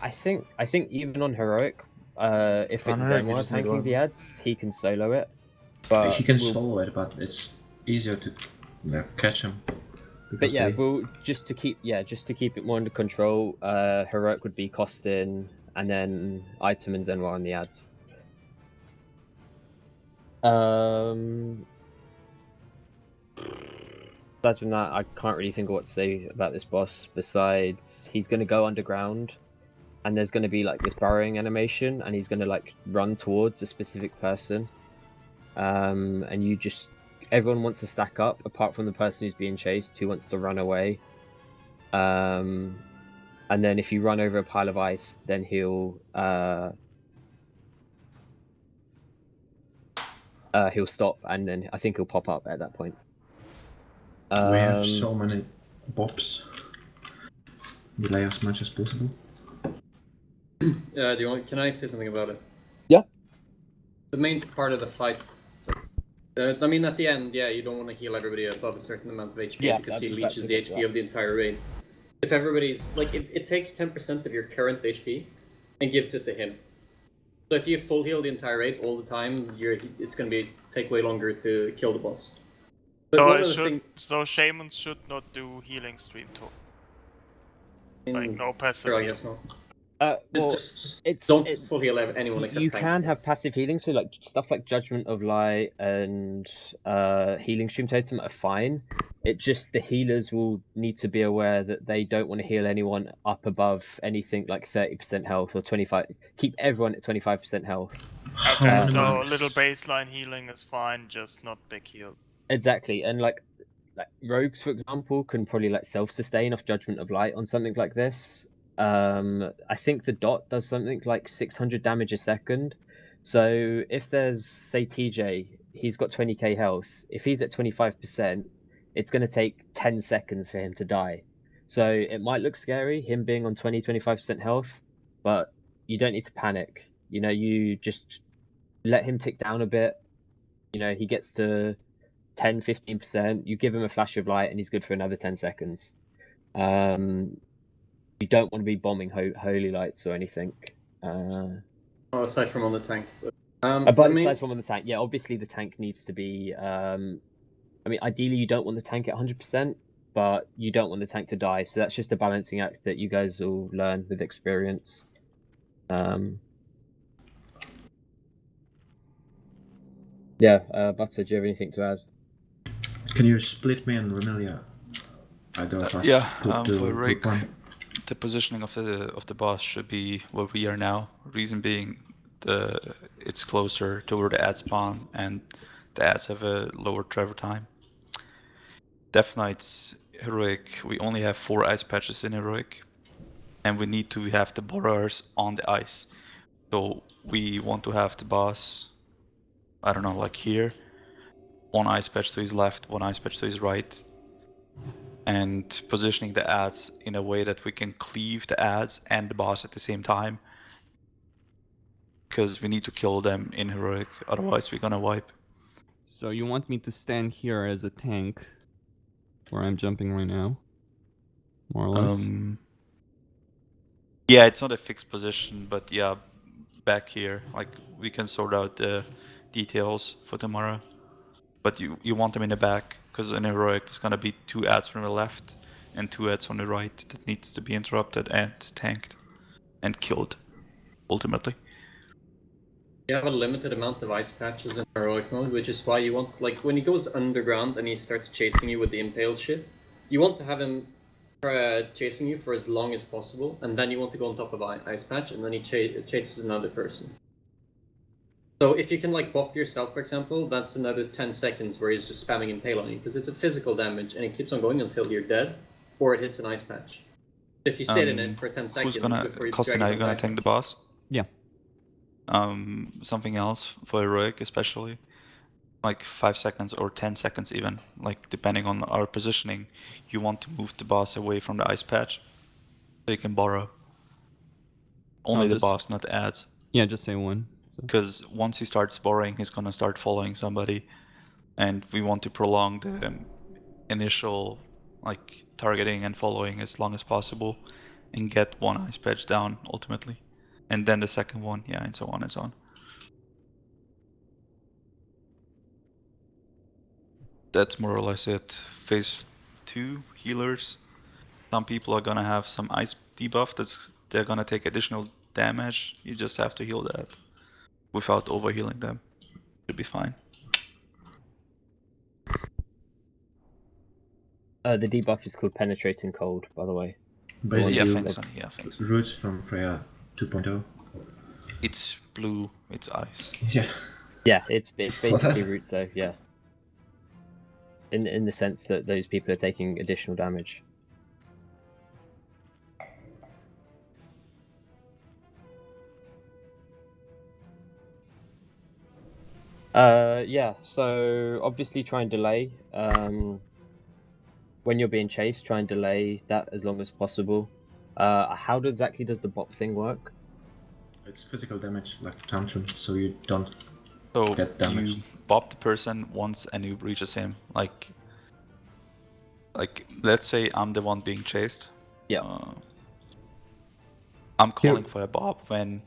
S2: I think even on heroic, if
S3: On
S2: it's
S3: heroic, you
S2: Zenwar
S3: just need
S2: tanking
S3: one.
S2: the ads, he can solo it. But
S9: he can
S2: we'll-
S9: solo it, but it's easier to catch him.
S2: But yeah, we'll just to keep it more under control. Heroic would be Costin, and then Item and Zenwar on the ads. Aside from that, I can't really think of what to say about this boss. Besides, he's going to go underground, and there's going to be like this burrowing animation, and he's going to like run towards a specific person. And everyone wants to stack up, apart from the person who's being chased, who wants to run away. And then if you run over a pile of ice, then he'll stop, and then I think he'll pop up at that point.
S9: We have so many bobs. Delay as much as possible.
S18: Can I say something about it?
S2: Yeah.
S18: The main part of the fight. I mean, at the end, yeah, you don't want to heal everybody above a certain amount of HP because he leeches the HP of the entire raid. If everybody's like, it takes 10% of your current HP and gives it to him. So if you full heal the entire raid all the time, it's going to take way longer to kill the boss. But
S10: So shamans should not do healing stream talk. Like no passive.
S18: Sure, I guess not.
S2: Well,
S18: don't full heal anyone except
S2: you
S18: tanks.
S2: can have passive healing, so like stuff like Judgment of Light and Healing Stream Totem are fine. It just the healers will need to be aware that they don't want to heal anyone up above anything like 30% health or 25. Keep everyone at 25% health.
S10: Okay, so a little baseline healing is fine, just not big heal.
S2: Exactly, and like rogues, for example, can probably like self-sustain off Judgment of Light on something like this. I think the dot does something like 600 damage a second. So if there's, say, TJ, he's got 20k health. If he's at 25%, it's going to take 10 seconds for him to die. So it might look scary, him being on 25% health, but you don't need to panic. You know, you just let him tick down a bit. You know, he gets to 10-15%. You give him a flash of light, and he's good for another 10 seconds. You don't want to be bombing holy lights or anything.
S18: Aside from on the tank.
S2: Aside from on the tank, yeah, obviously the tank needs to be. I mean, ideally you don't want the tank at 100%, but you don't want the tank to die. So that's just a balancing act that you guys will learn with experience. Yeah, Butter, do you have anything to add?
S9: Can you split me and Remelia? Either of us
S1: Yeah,
S9: put
S1: for Rick,
S9: group one.
S1: the positioning of the boss should be where we are now. Reason being, it's closer to where the ad spawn, and the ads have a lower travel time. Death Knight's heroic, we only have 4 ice patches in heroic, and we need to have the borrowers on the ice. So we want to have the boss, I don't know, like here, 1 ice patch to his left, 1 ice patch to his right, and positioning the ads in a way that we can cleave the ads and the boss at the same time, because we need to kill them in heroic, otherwise we're gonna wipe.
S7: So you want me to stand here as a tank, where I'm jumping right now, more or less?
S1: Yeah, it's not a fixed position, but yeah, back here, like we can sort out the details for tomorrow. But you want them in the back, because in heroic there's gonna be 2 adds from the left and 2 adds from the right that needs to be interrupted and tanked and killed, ultimately.
S18: You have a limited amount of ice patches in heroic mode, which is why you want, like, when he goes underground and he starts chasing you with the impale shit, you want to have him chasing you for as long as possible, and then you want to go on top of ice patch, and then he chases another person. So if you can like bop yourself, for example, that's another 10 seconds where he's just spamming impale on you, because it's a physical damage, and it keeps on going until you're dead, or it hits an ice patch. If you sit in it for 10 seconds before you
S1: Kostin, are you gonna tank the boss?
S7: Yeah.
S1: Something else for heroic especially, like 5 seconds or 10 seconds even, like depending on our positioning, you want to move the boss away from the ice patch so you can borrow. Only the boss, not the ads.
S7: Yeah, just say 1.
S1: Because once he starts borrowing, he's gonna start following somebody, and we want to prolong the initial like targeting and following as long as possible, and get 1 ice patch down ultimately, and then the second one, yeah, and so on and so on. That's more or less it. Phase 2 healers. Some people are gonna have some ice debuff. They're gonna take additional damage. You just have to heal that without overhealing them. Should be fine.
S2: The debuff is called Penetrating Cold, by the way.
S9: Basically,
S1: yeah, thanks, Sonny. Yeah, thanks.
S9: Roots from Freya 2.0.
S1: It's blue. It's ice.
S9: Yeah.
S2: Yeah, it's basically roots though. Yeah. In the sense that those people are taking additional damage. Yeah, so obviously try and delay. When you're being chased, try and delay that as long as possible. How exactly does the bop thing work?
S9: It's physical damage, like tantrum, so you don't
S1: So
S9: get damaged.
S1: you bop the person once and you reaches him. Like let's say I'm the one being chased.
S2: Yeah.
S1: I'm calling for a bop when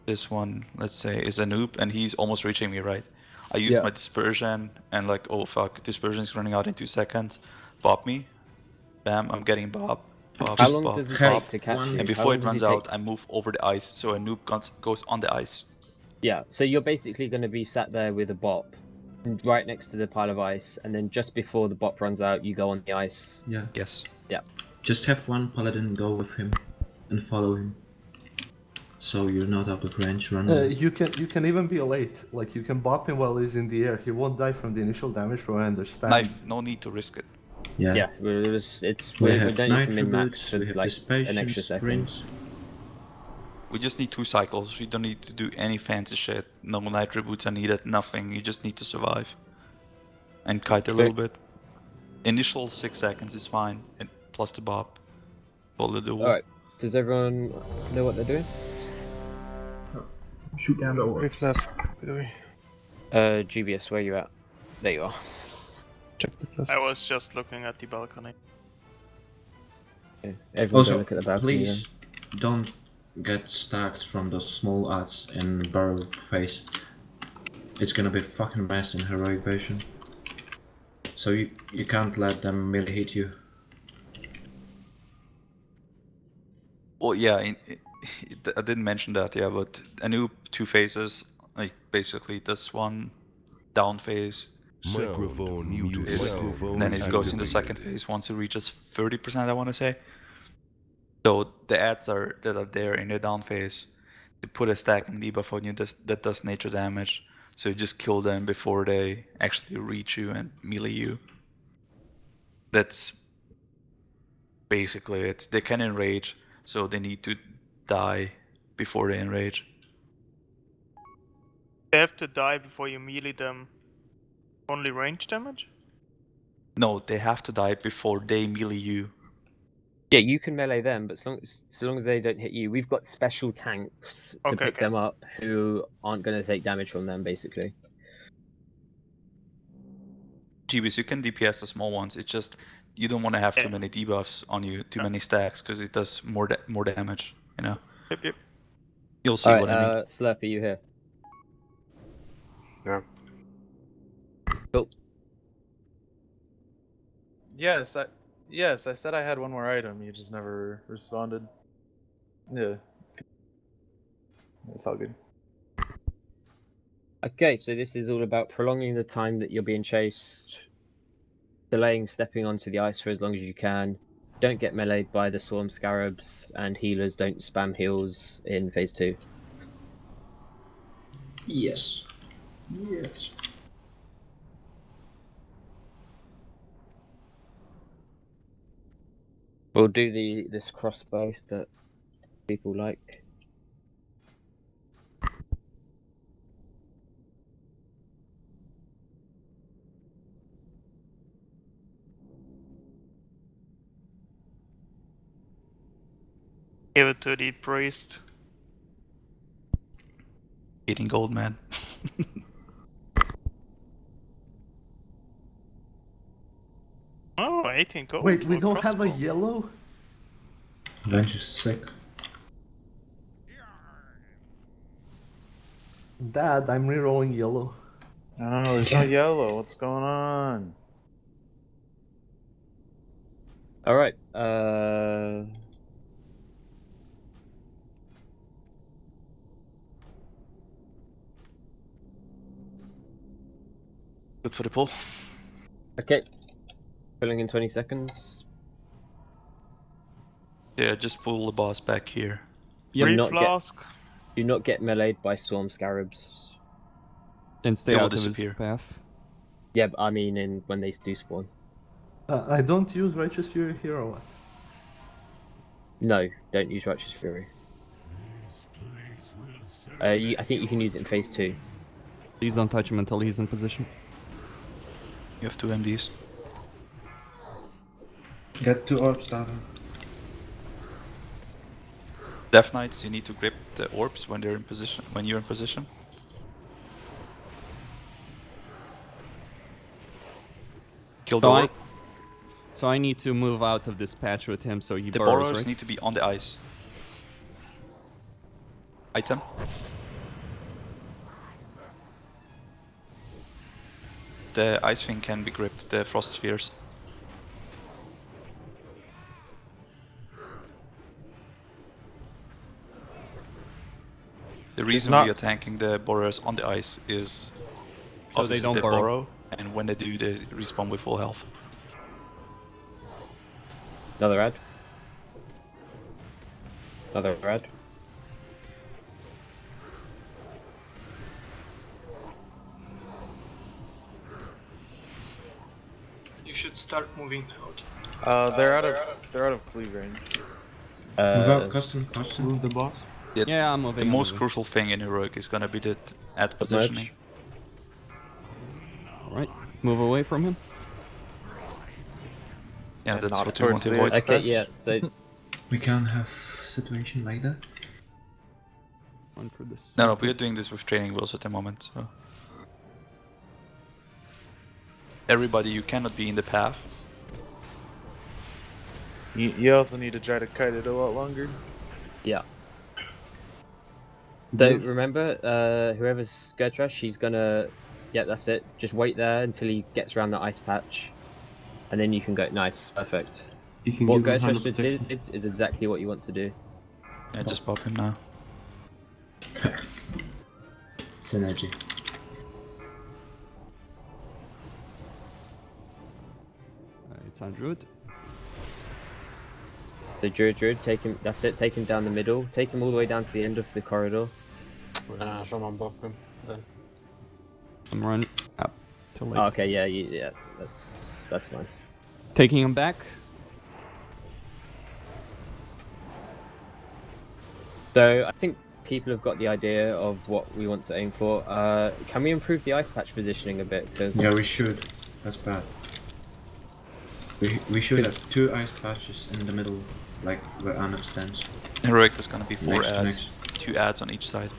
S1: this one, let's say, is a noob and he's almost reaching me, right? I use my dispersion and like, oh fuck, dispersion is running out in 2 seconds. Bop me. Bam, I'm getting bop.
S2: How long does it take to catch you?
S1: And before it runs out, I move over the ice, so a noob goes on the ice.
S2: Yeah, so you're basically going to be sat there with a bop right next to the pile of ice, and then just before the bop runs out, you go on the ice.
S9: Yeah.
S1: Yes.
S2: Yeah.
S9: Just have one paladin go with him and follow him, so you're not out of range running.
S12: You can even be late. Like you can bop him while he's in the air. He won't die from the initial damage, from what I understand.
S1: Knife, no need to risk it.
S9: Yeah.
S2: Yeah, we don't need to min-max for
S9: we have
S2: like
S9: dissipation,
S2: an extra second.
S9: springs.
S1: We just need 2 cycles. You don't need to do any fancy shit. No nitro boots are needed, nothing. You just need to survive. And kite a little bit. Initial 6 seconds is fine, and plus the bop. Follow the wall.
S2: Alright, does everyone know what they're doing?
S17: Shoot down the orcs.
S2: GBS, where you at? There you are.
S6: Check the plus.
S10: I was just looking at the balcony.
S2: Okay. Everyone
S9: Also,
S2: go look at the balcony.
S9: please don't get stacks from those small ads in barrel phase. It's gonna be a fucking mess in heroic version. So you can't let them melee hit you.
S1: Well, yeah, I didn't mention that, yeah, but a new 2 phases, like basically this one down phase.
S4: Microphone muted.
S1: Then it goes in the second phase once it reaches 30%, I want to say. So the ads that are there in the down phase, they put a stack and debuff on you that does nature damage. So you just kill them before they actually reach you and melee you. That's basically it. They can enrage, so they need to die before they enrage.
S10: They have to die before you melee them. Only range damage?
S1: No, they have to die before they melee you.
S2: Yeah, you can melee them, but so long as they don't hit you, we've got special tanks to pick them up who aren't going to take damage from them, basically.
S1: GBs, you can DPS the small ones. It's just you don't want to have too many debuffs on you, too many stacks, because it does more damage. You know.
S10: Yep.
S1: You'll see what I mean.
S2: Slurpee, you here?
S19: Yeah.
S2: Cool.
S3: Yes, I said I had one more item. You just never responded. Yeah. It's all good.
S2: Okay, so this is all about prolonging the time that you're being chased, delaying stepping onto the ice for as long as you can. Don't get meleeed by the swarm scarabs, and healers don't spam heals in phase 2.
S9: Yes. Yes.
S2: We'll do this crossbow that people like.
S10: Give it to the priest.
S1: Eating gold, man.
S10: Oh, 18 gold.
S12: Wait, we
S10: for
S12: don't have a
S10: crossbow.
S12: yellow?
S9: Bench is sick.
S12: Dad, I'm rerolling yellow.
S3: Oh, there's no yellow. What's going on?
S2: Alright,
S1: Good for the pull.
S2: okay. Filling in 20 seconds.
S1: Yeah, just pull the boss back here.
S2: Do not
S10: flask.
S2: do not get meleeed by swarm scarabs.
S7: And stay
S1: They will
S7: out of his
S1: disappear.
S7: path.
S2: Yeah, but I mean when they do spawn.
S12: I don't use Righteous Fury here or what?
S2: No, don't use Righteous Fury. I think you can use it in phase 2.
S7: Please don't touch him until he's in position.
S1: You have 2 MDs.
S9: Get 2 orbs, Davin.
S1: Death Knights, you need to grip the orbs when they're in position. When you're in position. Kill the orb.
S7: So I need to move out of this patch with him so he
S1: The
S7: burrows,
S1: borrows
S7: right?
S1: need to be on the ice. Item. The ice thing can be gripped, the frost spheres. The reason we are tanking the borrowers on the ice is
S7: So they don't
S1: they
S7: burrow.
S1: borrow, and when they do, they respawn with full health.
S2: Another ad. Another ad.
S19: You should start moving out.
S3: They're out of cleave range.
S9: Move out, custom.
S17: Move the boss.
S7: Yeah, I'm moving.
S1: The
S7: I'm
S1: most
S7: moving.
S1: crucial thing in heroic is gonna be the ad positioning.
S7: Alright, move away from him.
S1: Yeah,
S3: And
S1: that's
S3: not
S1: what we want
S3: towards
S1: to
S3: the
S1: avoid.
S3: ice
S2: Okay,
S3: patch.
S2: yeah, so
S9: We can't have situation like that.
S7: One for this.
S1: No, we are doing this with training wheels at the moment. So everybody, you cannot be in the path.
S3: You also need to try to kite it a lot longer.
S2: yeah. So remember, whoever's Gertrush, she's gonna, yeah, that's it. Just wait there until he gets around the ice patch, and then you can go. Nice, perfect.
S17: You can
S2: What
S17: give him hand of
S2: Gertrush
S17: protection.
S2: did is exactly what you want to do.
S1: Yeah, just pop him now.
S9: Synergy.
S7: It's on Druid.
S2: So Druid, take him. That's it. Take him down the middle. Take him all the way down to the end of the corridor.
S11: Someone block him then.
S7: I'm running up to late.
S2: Oh, okay, yeah, yeah, that's fine.
S7: Taking him back.
S2: So I think people have got the idea of what we want to aim for. Can we improve the ice patch positioning a bit? Cause
S9: Yeah, we should. That's bad. We should have 2 ice patches in the middle, like where Anub stands.
S1: Heroic, there's gonna be 4
S9: Next to
S1: ads.
S9: next.
S1: 2 ads on each side.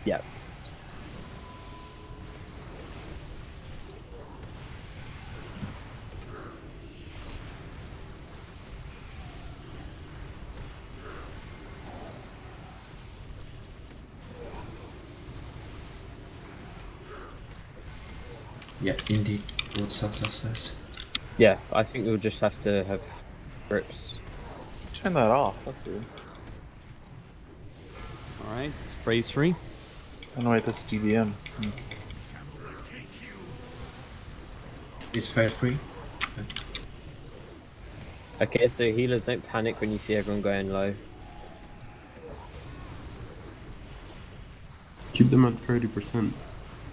S2: Yeah.
S9: Yeah, indeed. What Sasa says.
S2: Yeah, I think we'll just have to have grips.
S3: Turn that off. That's weird.
S7: Alright, phrase 3.
S3: Oh no, wait, that's DBM.
S9: Is phase 3?
S2: Okay, so healers, don't panic when you see everyone going low.
S17: Keep them at 30%.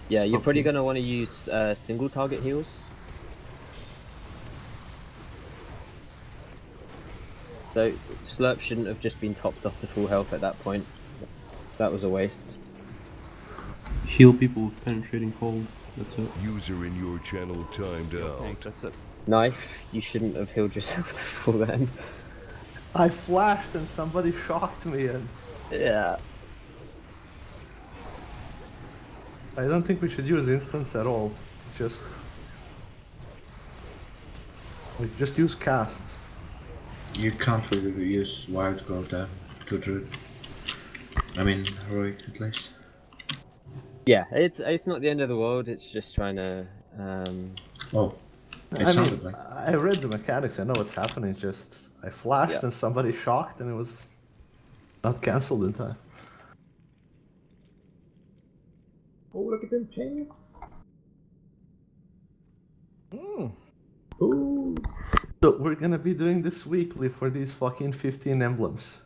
S2: Yeah, you're
S17: Stop
S2: probably
S17: them.
S2: going to want to use single target heals. So Slurp shouldn't have just been topped off to full health at that point. That was a waste.
S17: Heal people with penetrating cold. That's it.
S20: User in your channel timed out.
S7: Thanks, that's it.
S2: Knife, you shouldn't have healed yourself to full then.
S12: I flashed and somebody shocked me, and
S2: Yeah.
S12: I don't think we should use instants at all. Just use casts.
S9: You can't really use wild growth there to druid. I mean, heroic at least.
S2: Yeah, it's not the end of the world. It's just trying to.
S9: Oh, it
S12: I
S9: sounded
S12: mean,
S9: like.
S12: I read the mechanics. I know what's happening. Just I flashed
S2: Yeah.
S12: and somebody shocked, and it was not cancelled in time.
S15: Oh, look at them pants.
S12: Ooh. So we're gonna be doing this weekly for these fucking 15 emblems.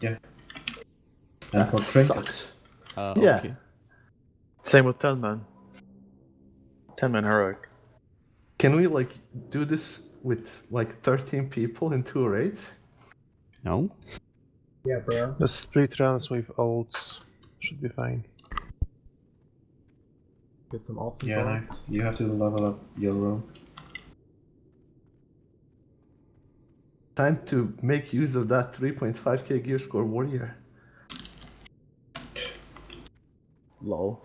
S9: Yeah. And
S12: That
S9: for trinkets.
S12: sucks. Yeah.
S7: Okay.
S3: Same with 10 man. 10 man heroic.
S12: Can we like do this with like 13 people in 2 raids?
S7: No?
S15: Yeah, bro.
S6: The split runs with ults should be fine.
S15: Get some awesome
S9: Yeah,
S15: cards.
S9: nice. You have to level up your row.
S12: Time to make use of that 3.5k gear score warrior.
S3: Lol.